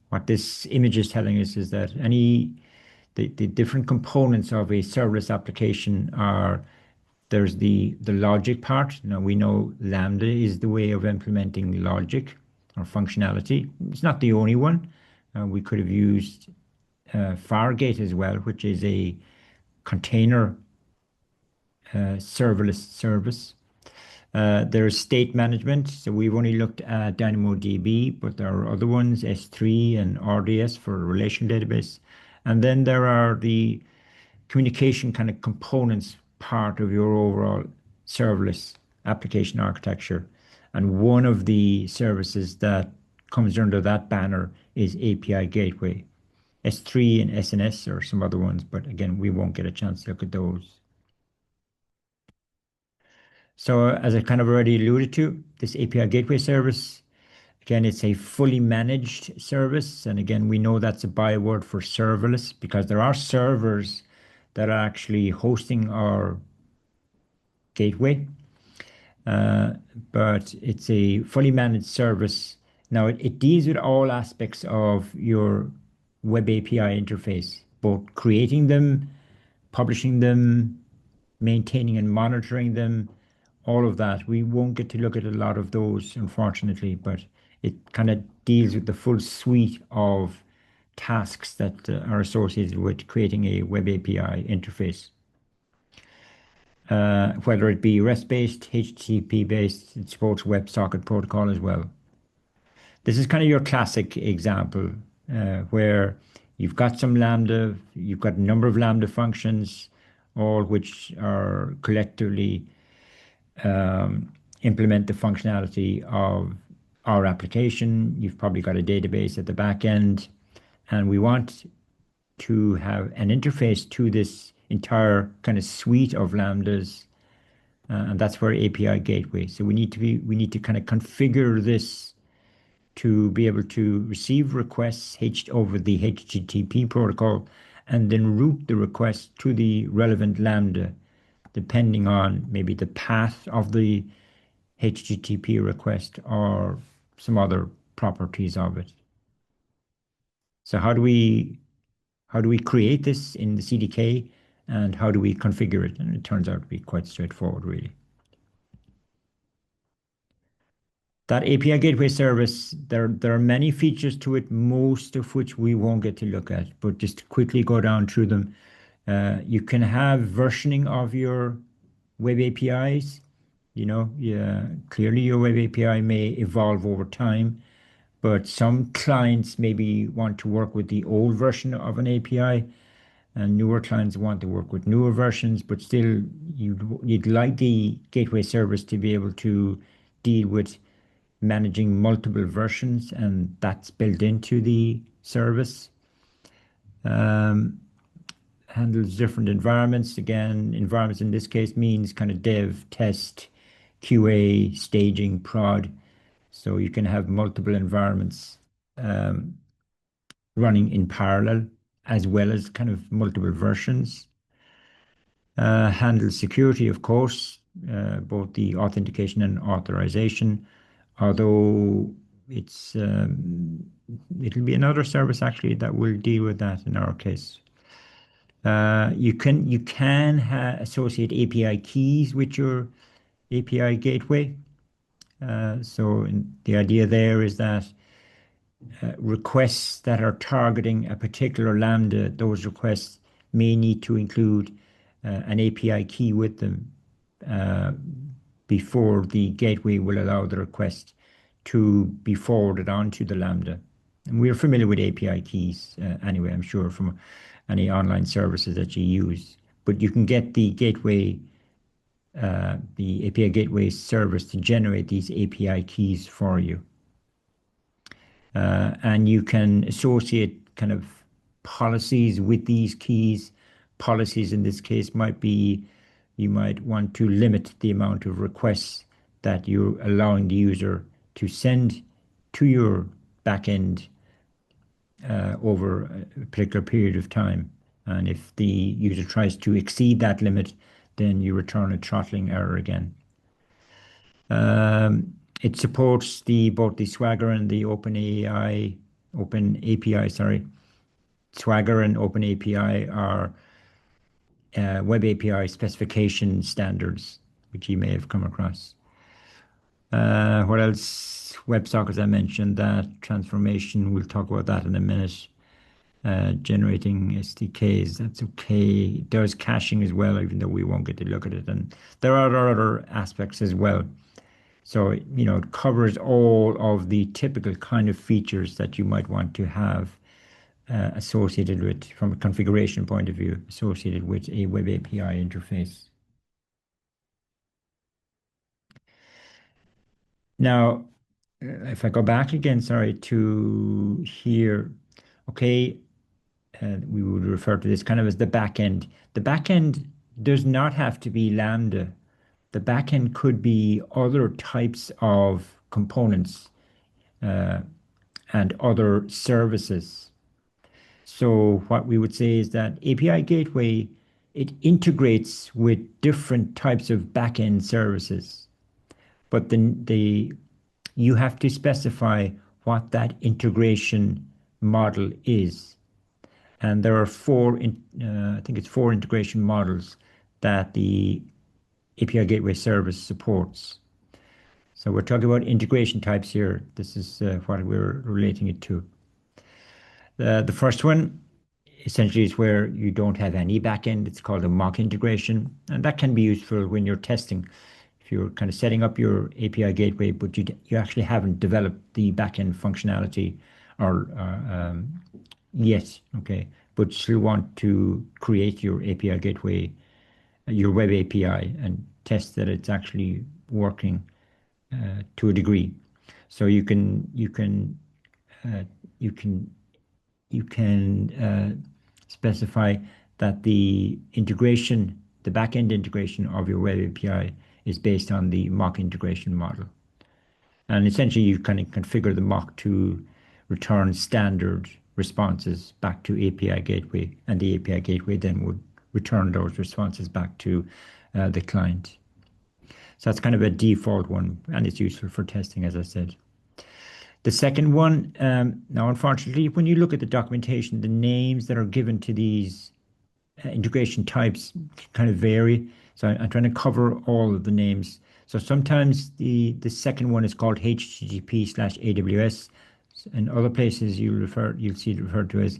What this image is telling us is that the different components of a serverless application are there's the logic part. Now we know Lambda is the way of implementing logic or functionality. It's not the only one. We could have used Fargate as well, which is a container serverless service. There's state management. So we've only looked at DynamoDB, but there are other ones, S3 and RDS for a relational database. And then there are the communication kind of components part of your overall serverless application architecture. And one of the services that comes under that banner is API Gateway. S3 and SNS or some other ones, but again, we won't get a chance to look at those. So as I kind of already alluded to, this API Gateway service, again, it's a fully managed service. And again, we know that's a byword for serverless because there are servers that are actually hosting our gateway, but it's a fully managed service. Now, it deals with all aspects of your web API interface, both creating them, publishing them, maintaining and monitoring them, all of that. We won't get to look at a lot of those, unfortunately, but it kind of deals with the full suite of tasks that are associated with creating a web API interface. Whether it be REST-based, HTTP-based, it supports WebSocket protocol as well. This is kind of your classic example where you've got some Lambda, you've got a number of Lambda functions, all which are collectively implement the functionality of our application. You've probably got a database at the back end. and we want to have an interface to this entire kind of suite of Lambdas, and that's where API gateway. So we need to kind of configure this to be able to receive requests over the HTTP protocol and then route the request to the relevant Lambda, depending on maybe the path of the HTTP request or some other properties of it. So how do we create this in the CDK, and how do we configure it? And it turns out to be quite straightforward, really. That API gateway service, there are many features to it, most of which we won't get to look at, but just to quickly go down through them. You can have versioning of your web APIs. Yeah, clearly your web API may evolve over time, but some clients maybe want to work with the old version of an API, and newer clients want to work with newer versions, but still you'd like the gateway service to be able to deal with managing multiple versions, and that's built into the service. Handles different environments. Again, environments in this case means kind of dev, test, QA, staging, prod. So you can have multiple environments running in parallel, as well as kind of multiple versions. Handles security, of course, both the authentication and authorization, although it'll be another service actually that will deal with that in our case. You can associate API keys with your API gateway. The idea there is that requests that are targeting a particular Lambda, those requests may need to include an API key with them before the gateway will allow the request to be forwarded on to the Lambda. And we're familiar with API keys anyway, I'm sure, from any online services that you use. But you can get the API gateway service to generate these API keys for you. And you can associate kind of policies with these keys. Policies in this case might be you might want to limit the amount of requests that you're allowing the user to send to your backend over a particular period of time. And if the user tries to exceed that limit, then you return a throttling error again. It supports both the Swagger and the Open API, sorry. Swagger and Open API are web API specification standards, which you may have come across. What else? WebSockets, I mentioned that. Transformation, we'll talk about that in a minute. Generating SDKs, that's okay. It does caching as well, even though we won't get to look at it. And there are other aspects as well. So, it covers all of the typical kind of features that you might want to have associated with, from a configuration point of view, associated with a web API interface. Now, if I go back again, sorry, to here, okay, we would refer to this kind of as the backend. The backend does not have to be Lambda. The backend could be other types of components and other services. So what we would say is that API Gateway, it integrates with different types of backend services, but then you have to specify what that integration model is. And there are I think it's four integration models that the API Gateway service supports. So we're talking about integration types here. This is what we're relating it to. The first one essentially is where you don't have any backend. It's called a mock integration, and that can be useful when you're testing. If you're kind of setting up your API gateway, but you actually haven't developed the backend functionality or yet, okay, but you still want to create your API gateway, your web API, and test that it's actually working to a degree. So you can you can specify that the integration, the back-end integration of your web API is based on the mock integration model. And essentially you kind of configure the mock to return standard responses back to API gateway, and the API gateway then would return those responses back to the client. So that's kind of a default one, and it's useful for testing, as I said. The second one, now unfortunately, when you look at the documentation, the names that are given to these integration types kind of vary. So I'm trying to cover all of the names. So sometimes the second one is called HTTP/AWS. In other places you'll see it referred to as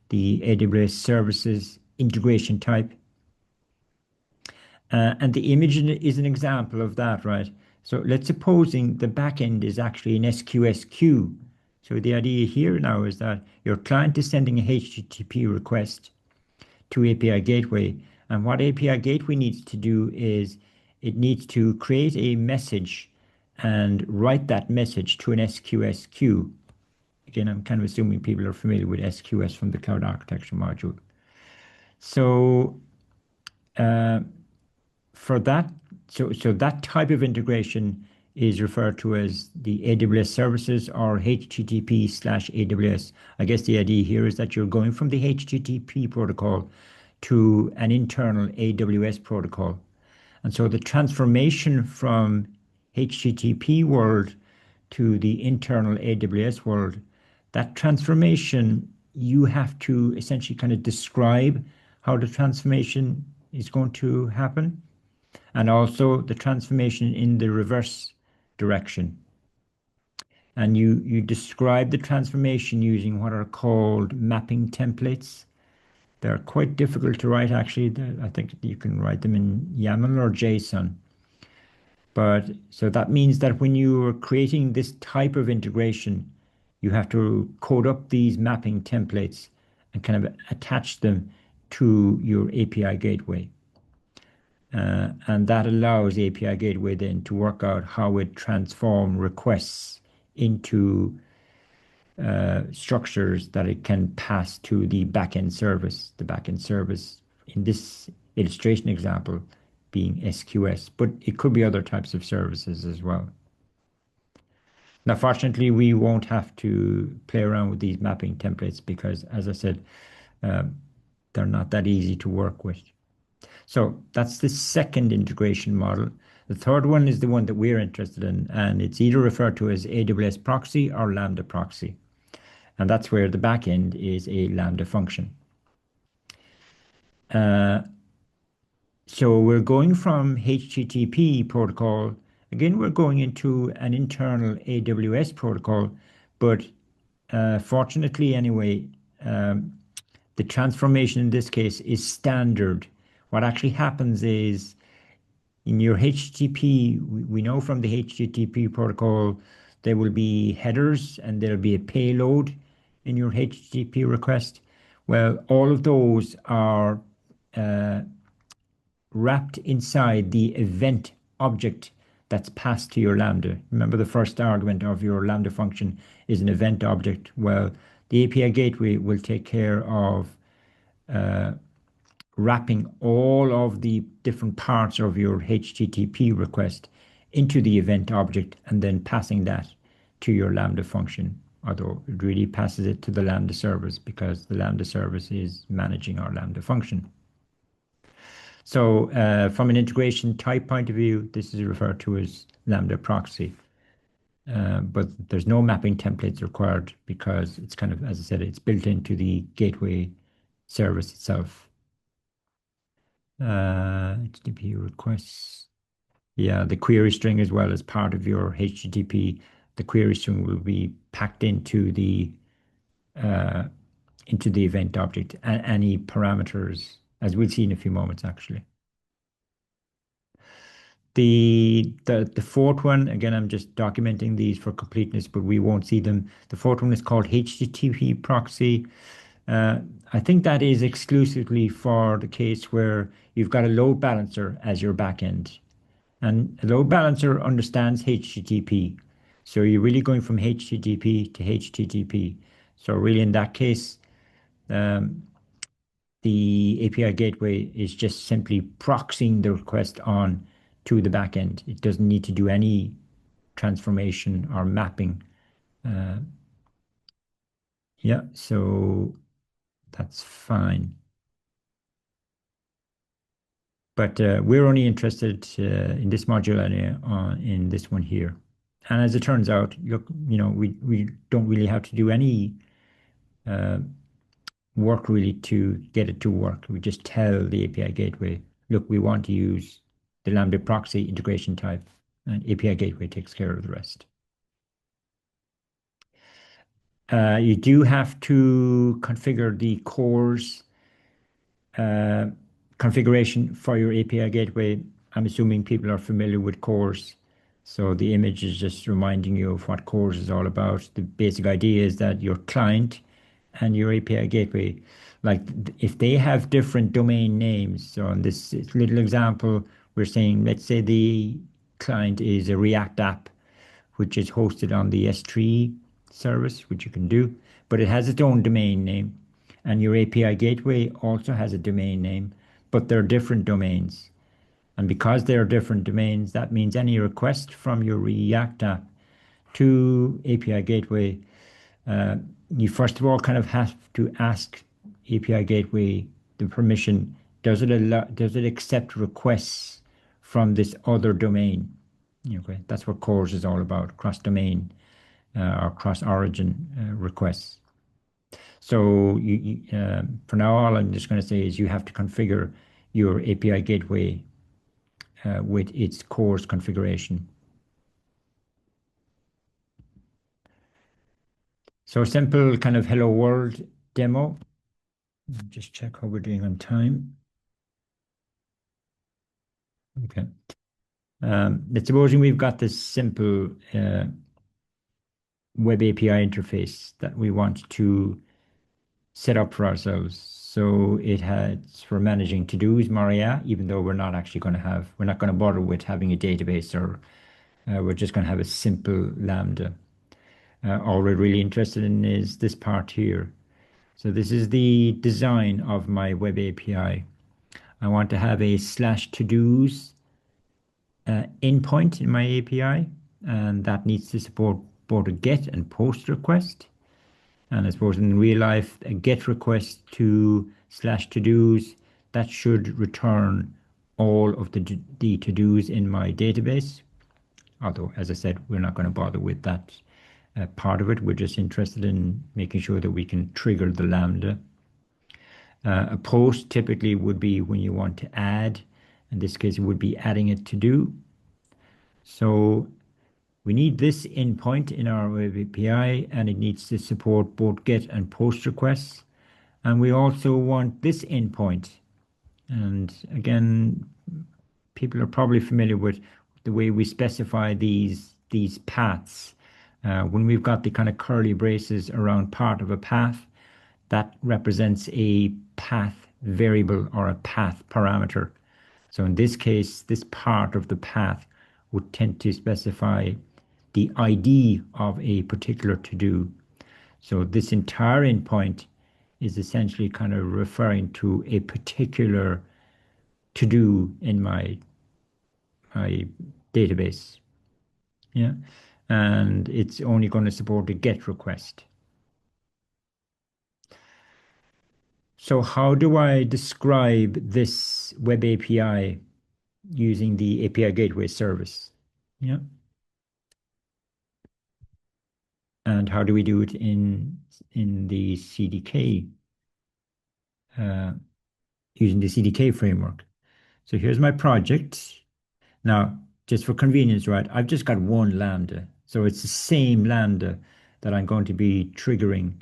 the AWS services integration type. And the image is an example of that, right? So let's supposing the backend is actually an SQS queue. So the idea here now is that your client is sending a HTTP request to API Gateway. And what API Gateway needs to do is it needs to create a message and write that message to an SQS queue. Again, I'm kind of assuming people are familiar with SQS from the Cloud Architecture module. So for that, so that type of integration is referred to as the AWS services or HTTP/AWS. I guess the idea here is that you're going from the HTTP protocol to an internal AWS protocol. And so the transformation from HTTP world to the internal AWS world, that transformation, you have to essentially kind of describe how the transformation is going to happen, and also the transformation in the reverse direction. And you describe the transformation using what are called mapping templates. They're quite difficult to write, actually. I think you can write them in YAML or JSON. But so that means that when you are creating this type of integration, you have to code up these mapping templates and kind of attach them to your API gateway. And that allows API Gateway then to work out how it transform requests into structures that it can pass to the backend service. The backend service in this illustration example being SQS, but it could be other types of services as well. Now, fortunately, we won't have to play around with these mapping templates because, as I said, they're not that easy to work with. So that's the second integration model. The third one is the one that we're interested in, and it's either referred to as AWS proxy or Lambda proxy. And that's where the backend is a Lambda function. So we're going from HTTP protocol. Again, we're going into an internal AWS protocol, but fortunately anyway, the transformation in this case is standard. What actually happens is in your HTTP, we know from the HTTP protocol, there will be headers and there'll be a payload in your HTTP request. Well, all of those are wrapped inside the event object that's passed to your Lambda. Remember, the first argument of your Lambda function is an event object. Well, the API gateway will take care of wrapping all of the different parts of your HTTP request into the event object and then passing that to your Lambda function, although it really passes it to the Lambda service because the Lambda service is managing our Lambda function. So from an integration type point of view, this is referred to as Lambda proxy. But there's no mapping templates required because it's kind of, as I said, it's built into the gateway service itself. HTTP requests. Yeah, the query string as well as part of your HTTP. The query string will be packed into the event object and any parameters, as we'll see in a few moments, actually. The fourth one, again, I'm just documenting these for completeness, but we won't see them. The fourth one is called HTTP proxy. I think that is exclusively for the case where you've got a load balancer as your backend. And a load balancer understands HTTP. So you're really going from HTTP to HTTP. So really in that case, Um, the API gateway is just simply proxying the request on to the backend. It doesn't need to do any transformation or mapping. Uh, yeah, so that's fine. But we're only interested in this module area in this one here. And as it turns out, we don't really have to do any uh, work really to get it to work. We just tell the API gateway, look, we want to use the Lambda proxy integration type, and API gateway takes care of the rest. You do have to configure the CORS uh, configuration for your API gateway. I'm assuming people are familiar with CORS. So the image is just reminding you of what CORS is all about. The basic idea is that your client and your API gateway, like if they have different domain names. So in this little example, we're saying, let's say the client is a React app, which is hosted on the S3 service, which you can do, but it has its own domain name. And your API gateway also has a domain name, but they're different domains. And because they're different domains, that means any request from your React app to API gateway, uh, you first of all kind of have to ask API gateway the permission. Does it accept requests from this other domain? Okay, that's what CORS is all about, cross-domain or cross-origin requests. So for now, all I'm just going to say is you have to configure your API gateway with its CORS configuration. So a simple kind of hello world demo. Just check how we're doing on time. Okay. Let's supposing we've got this simple web API interface that we want to set up for ourselves. So it has for managing to-dos Maria, even though we're not actually going to we're not going to bother with having a database, or we're just going to have a simple Lambda. All we're really interested in is this part here. So this is the design of my web API. I want to have a /todos endpoint in my API, and that needs to support both a GET and POST request. And I suppose in real life, a GET request to /todos, that should return all of the to-dos in my database. Although, as I said, we're not going to bother with that part of it. We're just interested in making sure that we can trigger the Lambda. A post typically would be when you want to add. In this case, it would be adding a to-do. So we need this endpoint in our web API, and it needs to support both GET and POST requests. And we also want this endpoint. And again, people are probably familiar with the way we specify these paths. When we've got the kind of curly braces around part of a path, that represents a path variable or a path parameter. So in this case, this part of the path would tend to specify the ID of a particular to-do. So this entire endpoint is essentially kind of referring to a particular to-do in my database. Yeah. And it's only going to support a GET request. So how do I describe this web API using the API Gateway service? Yeah. And how do we do it in the CDK, using the CDK framework? So here's my project. Now, just for convenience, right, I've just got one Lambda. So it's the same Lambda that I'm going to be triggering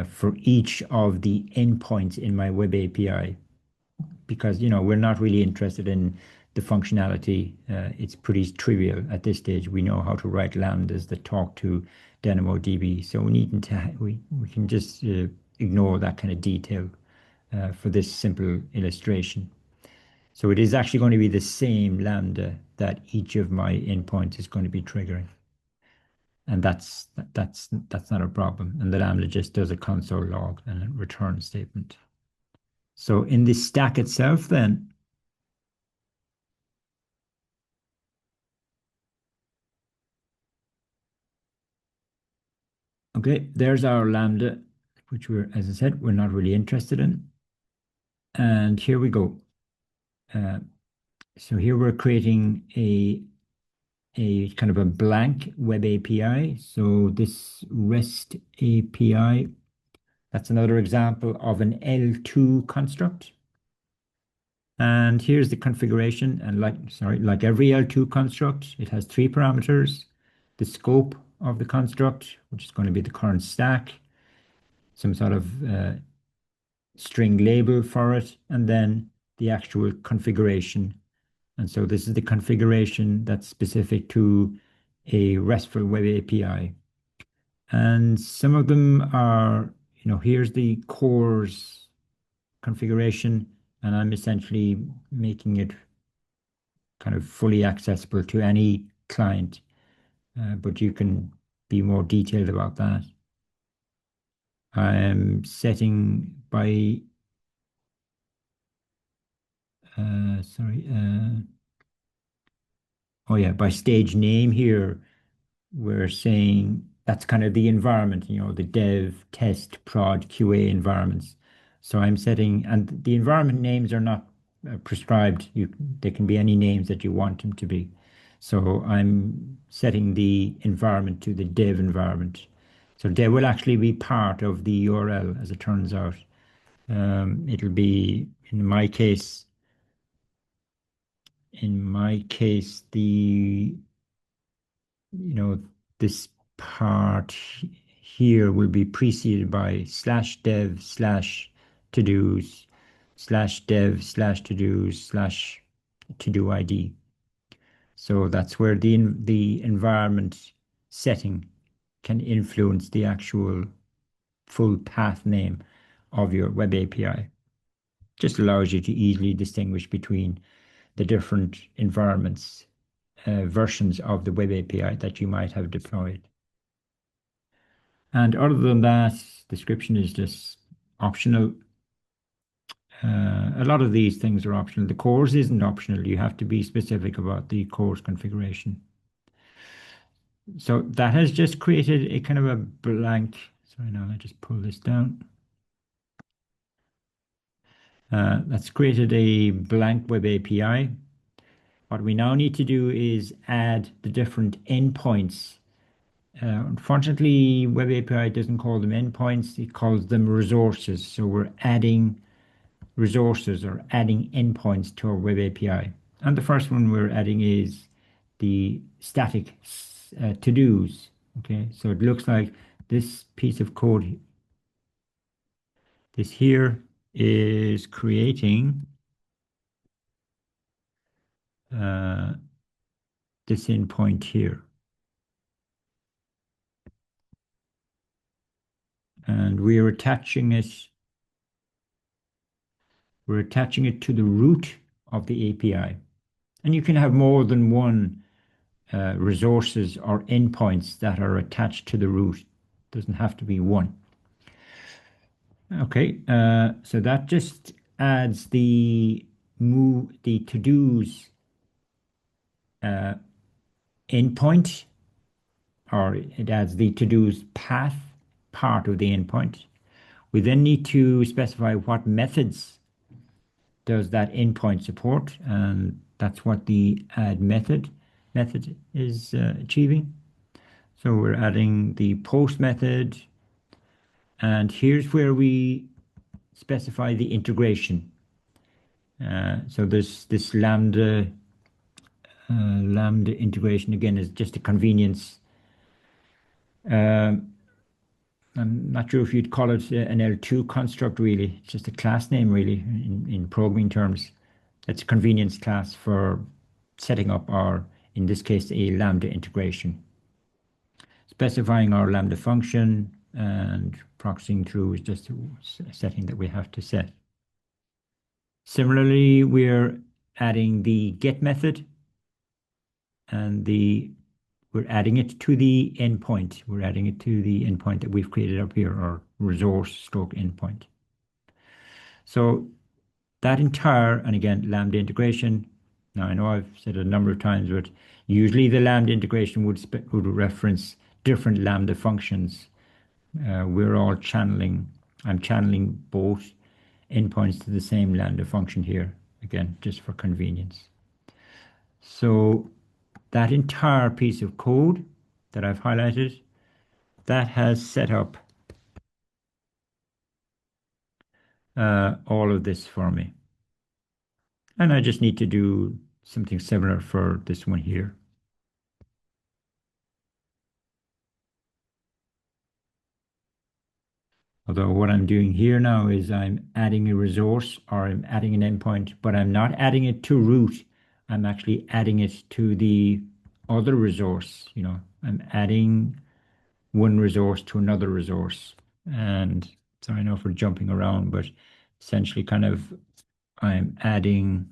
for each of the endpoints in my web API, because we're not really interested in the functionality. It's pretty trivial at this stage. We know how to write lambdas that talk to DynamoDB, so we can just ignore that kind of detail for this simple illustration. So it is actually going to be the same lambda that each of my endpoints is going to be triggering. And that's not a problem. And the Lambda just does a console log and a return statement. So in the stack itself, then, okay, there's our Lambda, which as I said, we're not really interested in. And here we go. Uh, so here we're creating a kind of a blank web API. So this REST API, that's another example of an L2 construct. And here's the configuration. And like every L2 construct, it has three parameters: the scope of the construct, which is going to be the current stack, some sort of string label for it, and then the actual configuration. And so this is the configuration that's specific to a RESTful web API. And some of them are, here's the cores configuration, and I'm essentially making it kind of fully accessible to any client, but you can be more detailed about that. I'm setting by, sorry, oh yeah, by stage name here, we're saying that's kind of the environment, the dev, test, prod, QA environments. So I'm setting, and the environment names are not prescribed. They can be any names that you want them to be. So I'm setting the environment to the dev environment. So dev will actually be part of the URL, as it turns out. It'll be, in my case, this part here will be preceded by /dev /todos /dev /todos /todo ID. So that's where the environment setting can influence the actual full path name of your web API. Just allows you to easily distinguish between the different environments, versions of the web API that you might have deployed. And other than that, description is just optional. A lot of these things are optional. The cores isn't optional. You have to be specific about the cores configuration. So that has just created a kind of a blank. Sorry, now I just pull this down. That's created a blank web API. What we now need to do is add the different endpoints. Unfortunately, Web API doesn't call them endpoints, it calls them resources. So we're adding resources or adding endpoints to our Web API. And the first one we're adding is the static to-dos. Okay, so it looks like this piece of code, this here is creating this endpoint here. And we're attaching it to the root of the API. And you can have more than one resources or endpoints that are attached to the root. Doesn't have to be one. Okay, so that just adds the to-dos endpoint, or it adds the to-dos path part of the endpoint. We then need to specify what methods does that endpoint support, and that's what the add method is achieving. So we're adding the post method, and here's where we specify the integration. So this Lambda integration again is just a convenience. I'm not sure if you'd call it an L2 construct really. It's just a class name really in programming terms. It's a convenience class for setting up our, in this case, a Lambda integration. Specifying our Lambda function and proxying through is just a setting that we have to set. Similarly, we're adding the get method and We're adding it to the endpoint. We're adding it to the endpoint that we've created up here, our resource stroke endpoint. So that entire, and again, Lambda integration. Now I know I've said it a number of times, but usually the Lambda integration would reference different Lambda functions. I'm channeling both endpoints to the same Lambda function here, again, just for convenience. So that entire piece of code that I've highlighted, that has set up all of this for me. And I just need to do something similar for this one here. Although what I'm doing here now is I'm adding a resource or I'm adding an endpoint, but I'm not adding it to root. I'm actually adding it to the other resource. I'm adding one resource to another resource. And so I know for jumping around, but essentially kind of I'm adding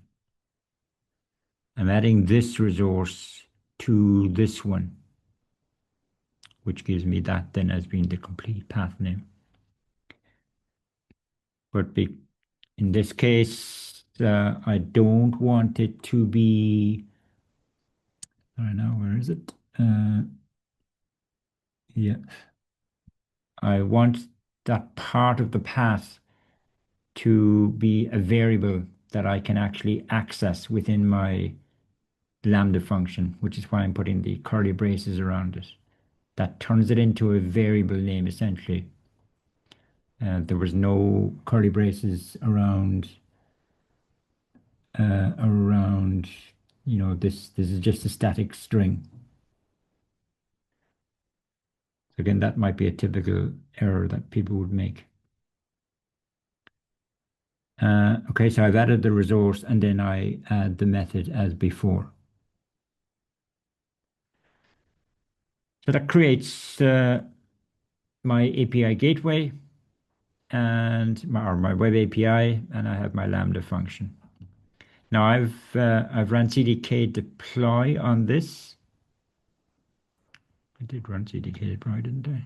this resource to this one, which gives me that then as being the complete path name. But in this case, I don't want it to be, I don't know, where is it? Yeah, I want that part of the path to be a variable that I can actually access within my Lambda function, which is why I'm putting the curly braces around it. That turns it into a variable name, essentially. There was no curly braces around around, this is just a static string. So again, that might be a typical error that people would make. Okay, so I've added the resource and then I add the method as before. So that creates my API gateway and my web API, and I have my Lambda function. Now I've run CDK deploy on this. I did run CDK deploy, didn't I?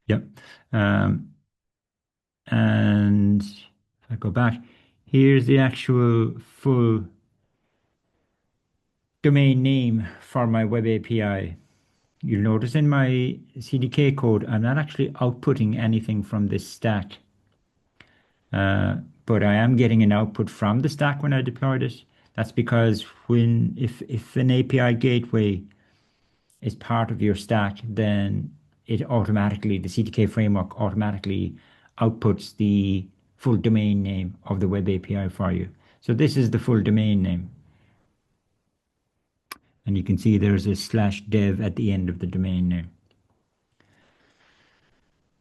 Yep. And if I go back, here's the actual full domain name for my web API. You'll notice in my CDK code, I'm not actually outputting anything from this stack, but I am getting an output from the stack when I deployed it. That's because if an API gateway is part of your stack, then the CDK framework automatically outputs the full domain name of the web API for you. So this is the full domain name. And you can see there's a /dev at the end of the domain name.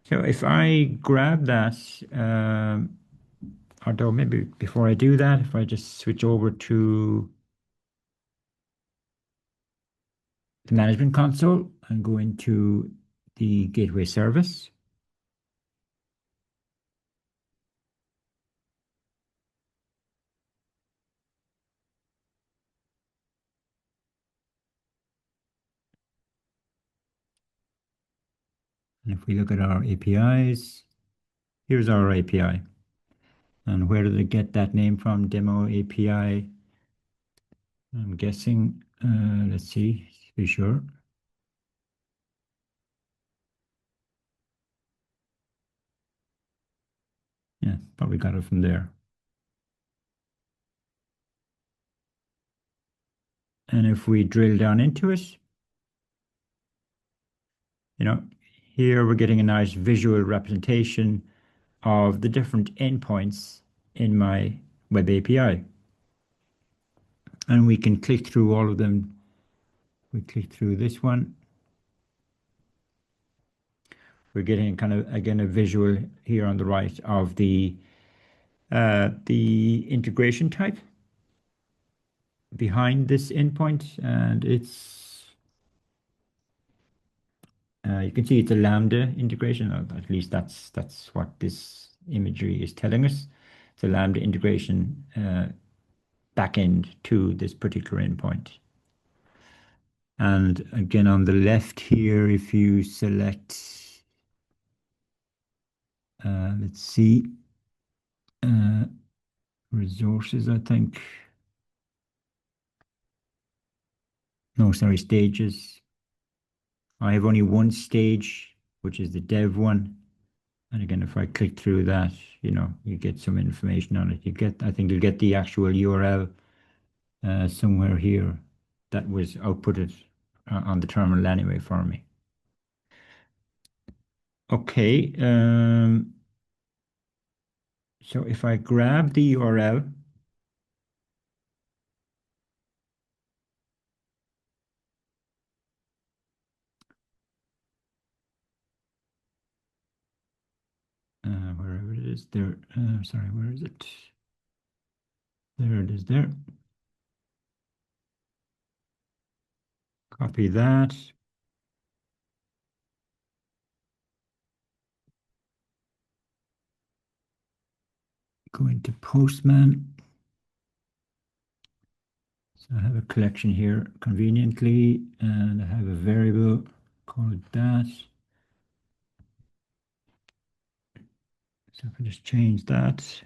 So if I grab that, although maybe before I do that, if I just switch over to the management console and go into the gateway service. And if we look at our APIs, here's our API. And where did it get that name from? Demo API. I'm guessing, let's see, to be sure. Yeah, probably got it from there. And if we drill down into it, here we're getting a nice visual representation of the different endpoints in my web API. And we can click through all of them. We click through this one. We're getting kind of, again, a visual here on the right of the integration type. behind this endpoint, and you can see it's a Lambda integration, or at least that's what this imagery is telling us. It's a Lambda integration backend to this particular endpoint. And again, on the left here, if you select, let's see, resources, I think. No, sorry, stages. I have only one stage, which is the dev one. And again, if I click through that, you get some information on it. I think you'll get the actual URL somewhere here that was outputted on the terminal anyway for me. Okay, so if I grab the URL, wherever it is there, sorry, where is it? There it is there. Copy that. Go into Postman. So I have a collection here conveniently, and I have a variable called that. So if I just change that.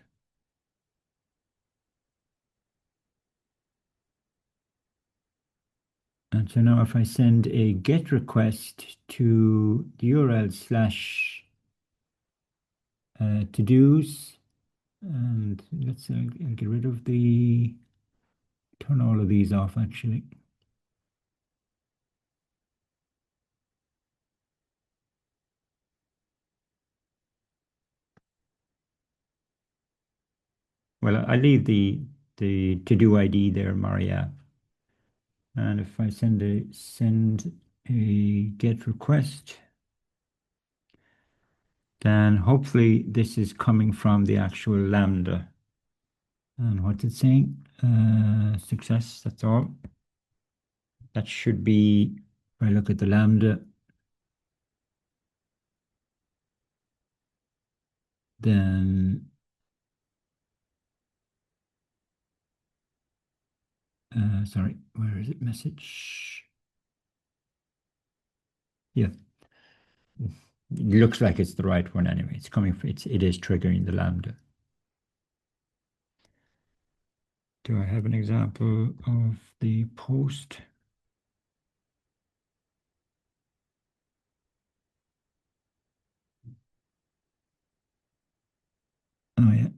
And so now if I send a GET request to the URL slash to-dos, and let's say I'll get rid of turn all of these off actually. Well, I leave the to-do ID there, Maria. And if I send a GET request, then hopefully this is coming from the actual Lambda. And what's it saying? Success, that's all. That should be, if I look at the Lambda, then sorry, where is it? Message. Yeah, it looks like it's the right one anyway. It's coming from, it is triggering the Lambda. Do I have an example of the post? Oh yeah.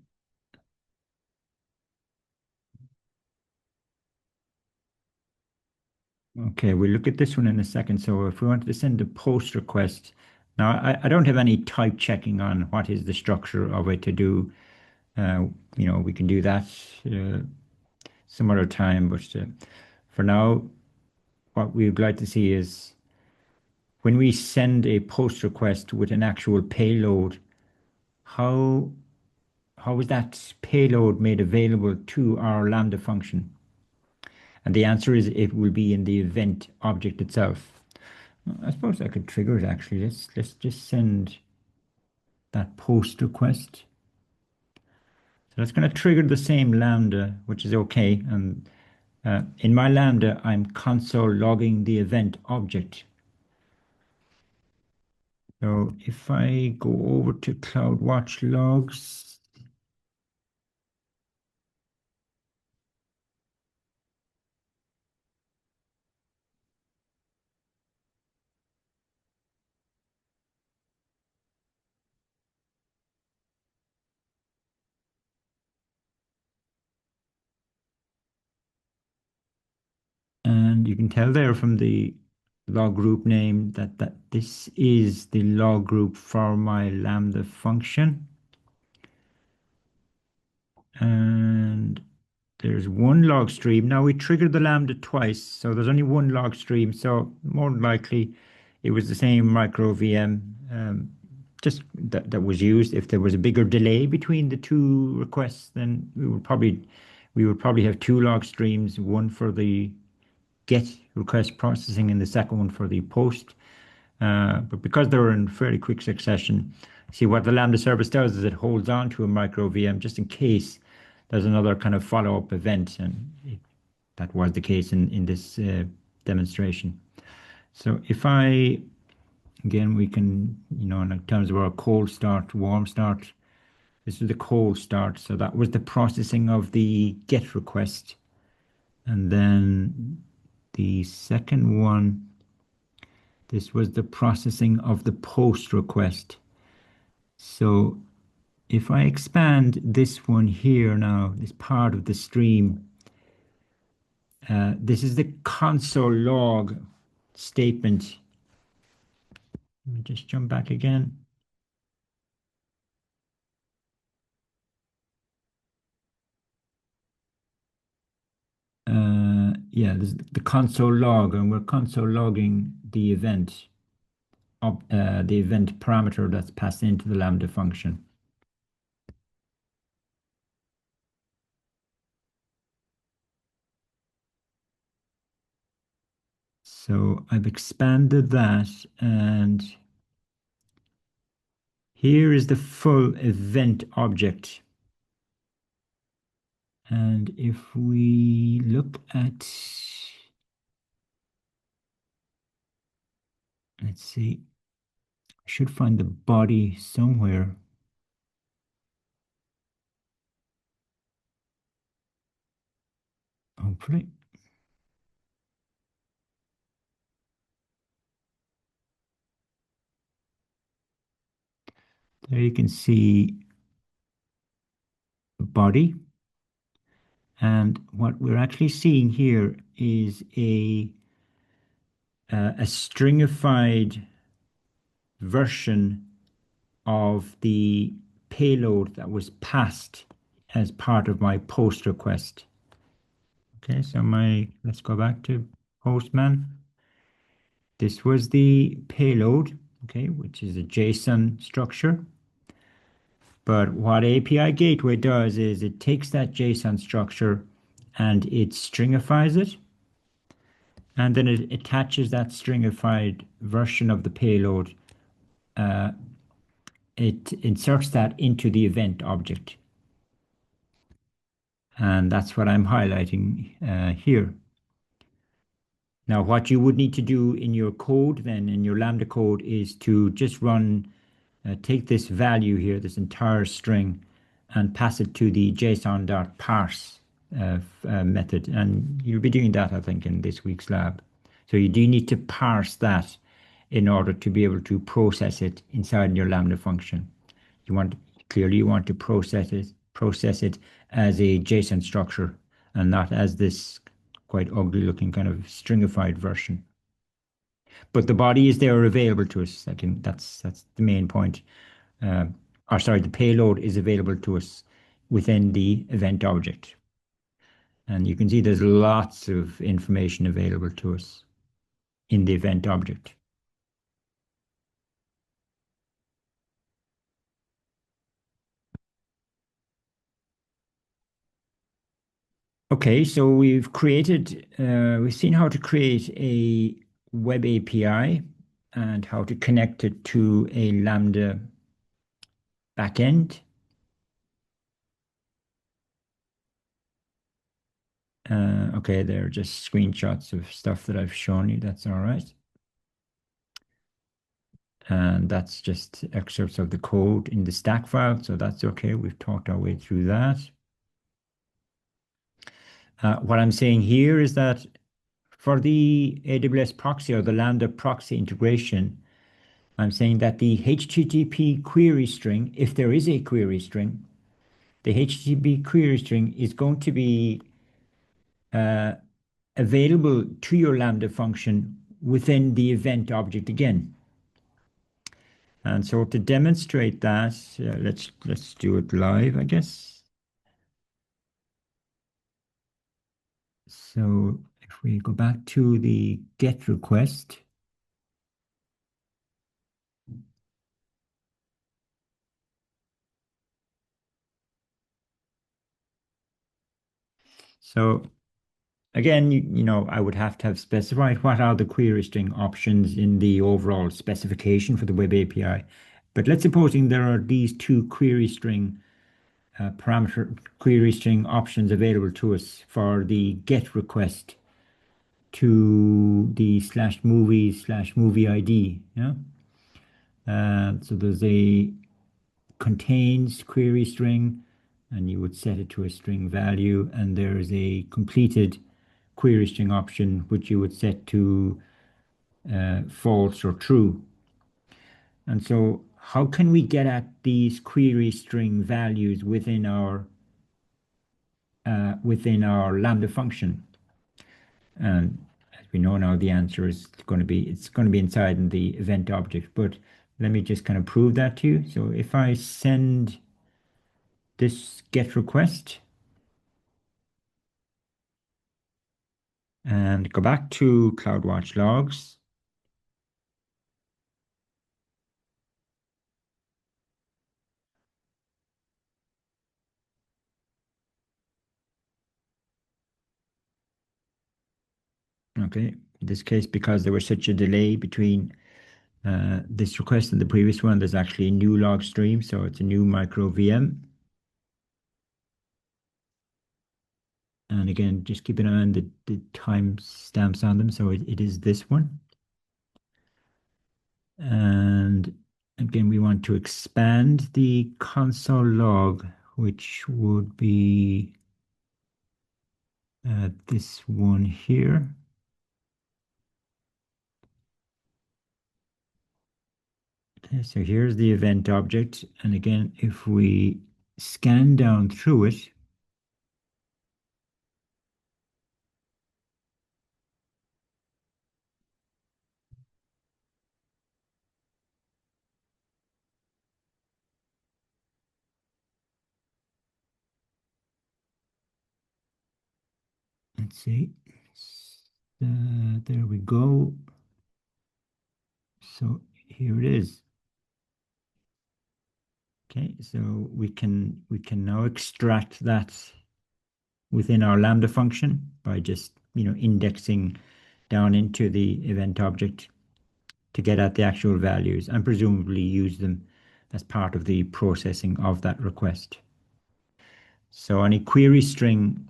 Okay, we'll look at this one in a second. So if we wanted to send a post request, now I don't have any type checking on what is the structure of it to do. We can do that some other time, but for now, what we would like to see is when we send a post request with an actual payload, how is that payload made available to our Lambda function? And the answer is it will be in the event object itself. I suppose I could trigger it actually. Let's just send that post request. So that's going to trigger the same Lambda, which is okay. And in my Lambda, I'm console logging the event object. So if I go over to CloudWatch logs, and you can tell there from the log group name that this is the log group for my Lambda function. And there's one log stream. Now we triggered the Lambda twice, so there's only one log stream. So more than likely it was the same micro VM just that was used. If there was a bigger delay between the two requests, then we would probably we would probably have two log streams, one for the get request processing and the second one for the post. But because they're in fairly quick succession, see what the Lambda service does is it holds on to a micro VM just in case there's another kind of follow-up event, and that was the case in this demonstration. So if I, again, we can, in terms of our cold start, warm start, this is the cold start. So that was the processing of the GET request. And then the second one, this was the processing of the POST request. So if I expand this one here now, this part of the stream, this is the console log statement. Let me just jump back again. Yeah, this is the console log, and we're console logging the event of the event parameter that's passed into the Lambda function. So I've expanded that, and here is the full event object. And if we look at, let's see, I should find the body somewhere. Hopefully. There you can see body. And what we're actually seeing here is a stringified version of the payload that was passed as part of my post request. Okay, so let's go back to Postman. This was the payload, okay, which is a JSON structure. But what API Gateway does is it takes that JSON structure and it stringifies it. And then it attaches that stringified version of the payload. It inserts that into the event object. And that's what I'm highlighting here. Now, what you would need to do in your code, then in your Lambda code, is to just run, take this value here, this entire string, and pass it to the json.parse method. And you'll be doing that, I think, in this week's lab. So you do need to parse that in order to be able to process it inside your Lambda function. Clearly you want to process it as a JSON structure and not as this quite ugly looking kind of stringified version. But the body is there available to us. That's the main point. Or sorry, the payload is available to us within the event object. And you can see there's lots of information available to us in the event object. Okay, so we've seen how to create a web API and how to connect it to a Lambda backend. Okay, they're just screenshots of stuff that I've shown you. That's all right. And that's just excerpts of the code in the stack file. So that's okay. We've talked our way through that. What I'm saying here is that for the AWS proxy or the Lambda proxy integration, I'm saying that the HTTP query string, if there is a query string, the HTTP query string is going to be available to your Lambda function within the event object again. And so to demonstrate that, let's do it live, I guess. So if we go back to the GET request, So again, I would have to have specified what are the query string options in the overall specification for the web API. But let's supposing there are these two query string options available to us for the GET request to the slash movies slash movie ID. Yeah. So there's a contains query string, and you would set it to a string value, and there's a completed query string option which you would set to false or true. And so how can we get at these query string values within our Lambda function? And as we know now, the answer is it's going to be inside in the event object. But let me just kind of prove that to you. So if I send this GET request and go back to CloudWatch logs, okay, in this case, because there was such a delay between this request and the previous one, there's actually a new log stream, so it's a new micro VM. And again, just keep an eye on the time stamps on them, so it is this one. And again, we want to expand the console log, which would be this one here. Okay, so here's the event object. And again, if we scan down through it, let's see. There we go. So here it is. Okay, so we can now extract that within our Lambda function by just indexing down into the event object to get at the actual values and presumably use them as part of the processing of that request. So any query string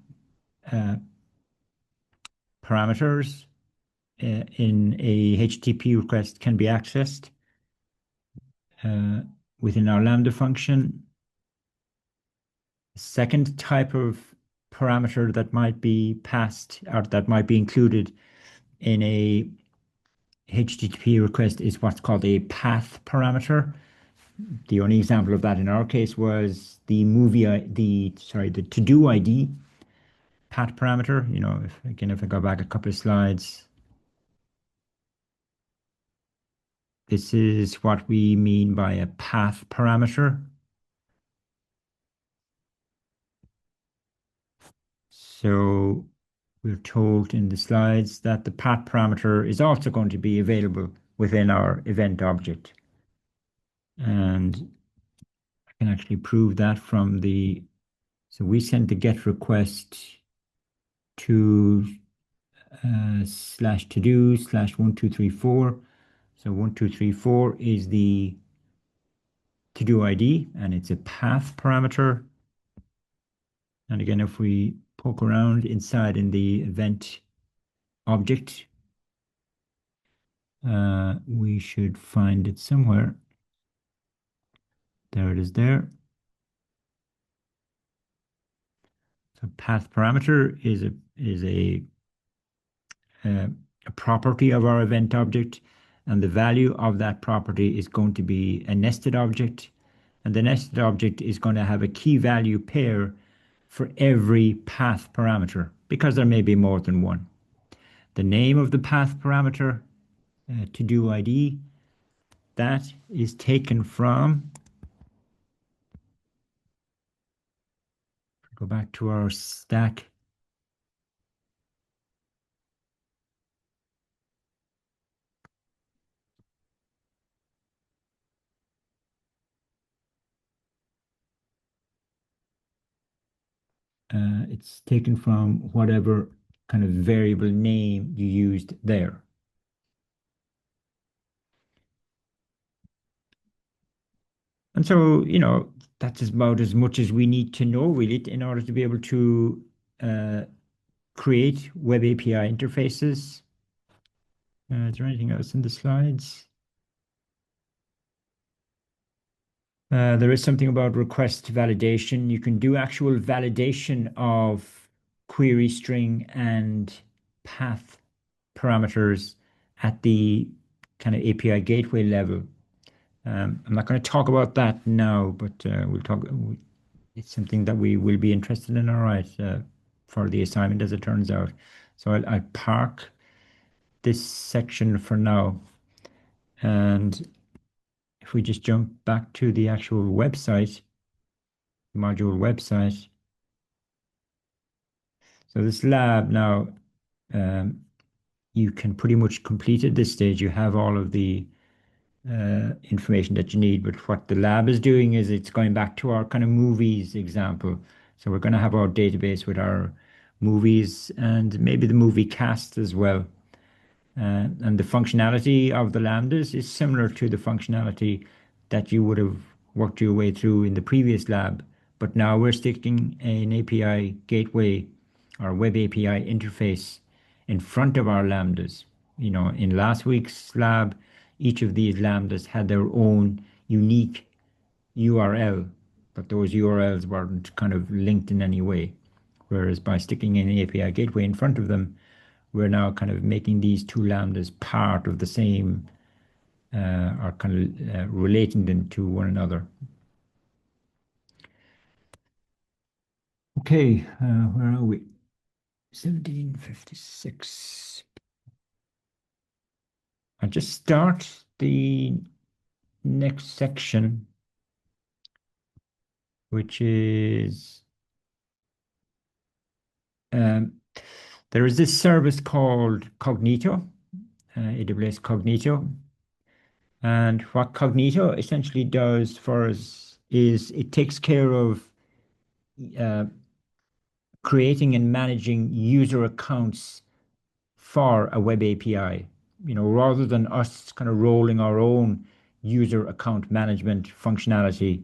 parameters in a HTTP request can be accessed uh, within our Lambda function. Second type of parameter that might be passed or that might be included in a HTTP request is what's called a path parameter. The only example of that in our case was the to-do ID path parameter. If I go back a couple of slides, this is what we mean by a path parameter. So we're told in the slides that the path parameter is also going to be available within our event object. And I can actually prove that so we sent the GET request to slash to do slash 1234. So 1234 is the to do ID, and it's a path parameter. And again, if we poke around inside in the event object, we should find it somewhere. There it is there. So path parameter is a property of our event object, and the value of that property is going to be a nested object, and the nested object is going to have a key value pair for every path parameter because there may be more than one. The name of the path parameter, to do ID, that is taken from, go back to our stack. It's taken from whatever kind of variable name you used there. And so, that's about as much as we need to know really in order to be able to uh, create web API interfaces. Is there anything else in the slides? There is something about request validation. You can do actual validation of query string and path parameters at the kind of API gateway level. I'm not going to talk about that now, but we'll talk. It's something that we will be interested in, all right, for the assignment as it turns out. So I'll park this section for now. And if we just jump back to the actual website, module website. So this lab now, you can pretty much complete at this stage. You have all of the information that you need. But what the lab is doing is it's going back to our kind of movies example. So we're going to have our database with our movies and maybe the movie cast as well. And the functionality of the lambdas is similar to the functionality that you would have worked your way through in the previous lab. But now we're sticking an API gateway or web API interface in front of our lambdas. In last week's lab, each of these lambdas had their own unique URL, but those URLs weren't kind of linked in any way. Whereas by sticking an API gateway in front of them, we're now kind of making these two lambdas part of the same, or kind of relating them to one another. Okay, where are we? 1756. I'll just start the next section, which is there is this service called Cognito, AWS Cognito. And what Cognito essentially does for us is it takes care of creating and managing user accounts for a web API. Rather than us kind of rolling our own user account management functionality,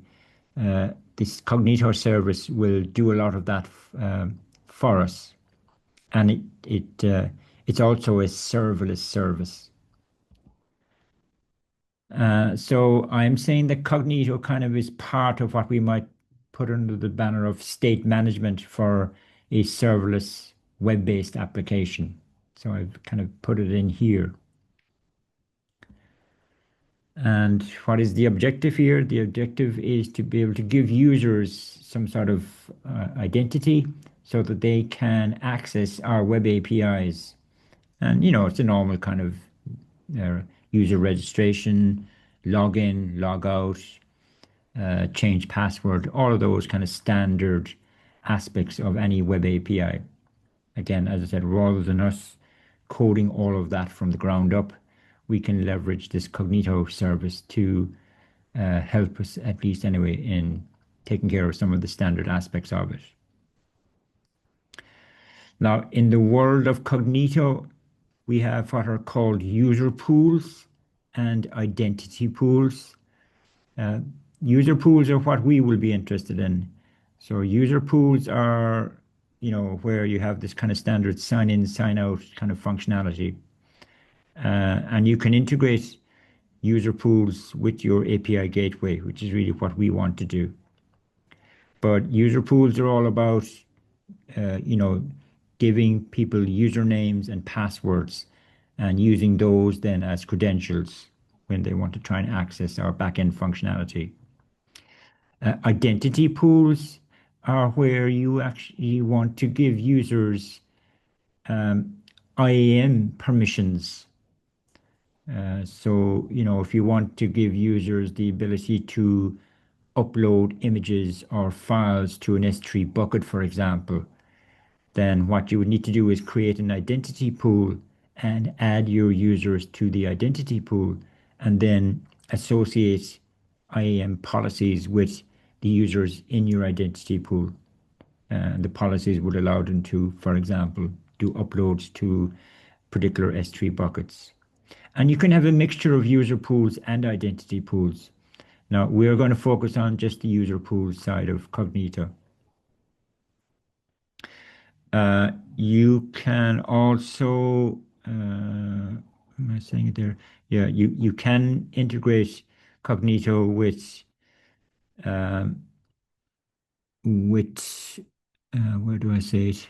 this Cognito service will do a lot of that for us. And it's also a serverless service. So I'm saying that Cognito kind of is part of what we might put under the banner of state management for a serverless web-based application. So I've kind of put it in here. And what is the objective here? The objective is to be able to give users some sort of identity so that they can access our web APIs. And, it's a normal kind of user registration, login, log out, change password, all of those kind of standard aspects of any web API. Again, as I said, rather than us coding all of that from the ground up, we can leverage this Cognito service to help us, at least anyway, in taking care of some of the standard aspects of it. Now, in the world of Cognito, we have what are called user pools and identity pools. User pools are what we will be interested in. So user pools are, where you have this kind of standard sign in, sign out kind of functionality. And you can integrate user pools with your API gateway, which is really what we want to do. But user pools are all about, giving people usernames and passwords and using those then as credentials when they want to try and access our backend functionality. Identity pools are where you actually want to give users IAM permissions. So, if you want to give users the ability to upload images or files to an S3 bucket, for example, then what you would need to do is create an identity pool and add your users to the identity pool and then associate IAM policies with the users in your identity pool. The policies would allow them to, for example, do uploads to particular S3 buckets. And you can have a mixture of user pools and identity pools. Now, we're going to focus on just the user pool side of Cognito. You can also, am I saying it there? Yeah, you can integrate Cognito um, with where do I say it?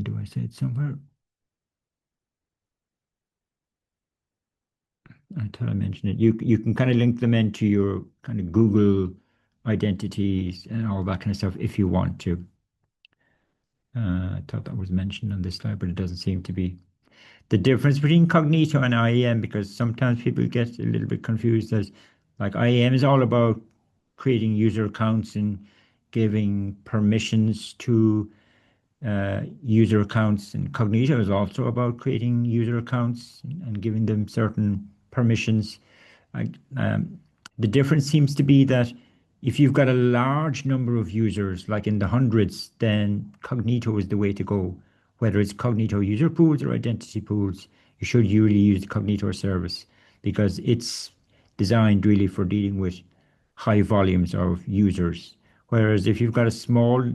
Do I say it somewhere? I thought I mentioned it. You can kind of link them into your kind of Google identities and all that kind of stuff if you want to. I thought that was mentioned on this slide, but it doesn't seem to be. The difference between Cognito and IAM, because sometimes people get a little bit confused as like IAM is all about creating user accounts and giving permissions to user accounts, and Cognito is also about creating user accounts and giving them certain permissions. I, um, the difference seems to be that if you've got a large number of users, like in the hundreds, then Cognito is the way to go. Whether it's Cognito user pools or identity pools, you should usually use the Cognito service because it's designed really for dealing with high volumes of users. Whereas if you've got a small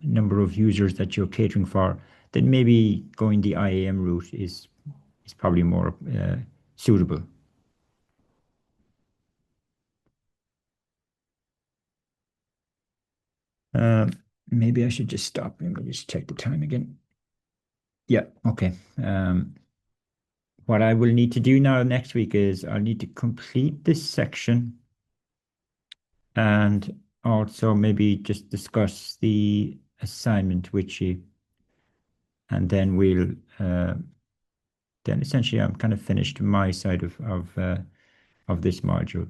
number of users that you're catering for, then maybe going the IAM route is probably more suitable. Um, Maybe I should just stop. Let me just check the time again. Yeah, okay. What I will need to do now next week is I'll need to complete this section and also maybe just discuss the assignment with you. And then then essentially I'm kind of finished my side of this module.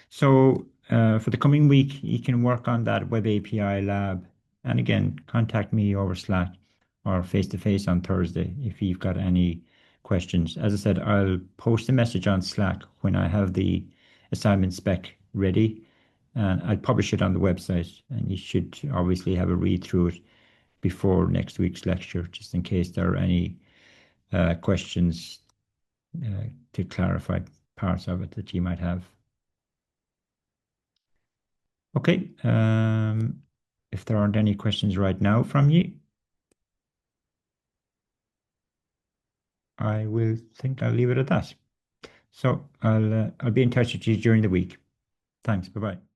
So for the coming week, you can work on that Web API lab. And again, contact me over Slack or face-to-face on Thursday if you've got any questions. As I said, I'll post a message on Slack when I have the assignment spec ready. And I'll publish it on the website. And you should obviously have a read through it before next week's lecture, just in case there are any questions to clarify parts of it that you might have. Okay. If there aren't any questions right now from you, I will think I'll leave it at that. So I'll be in touch with you during the week. Thanks. Bye bye.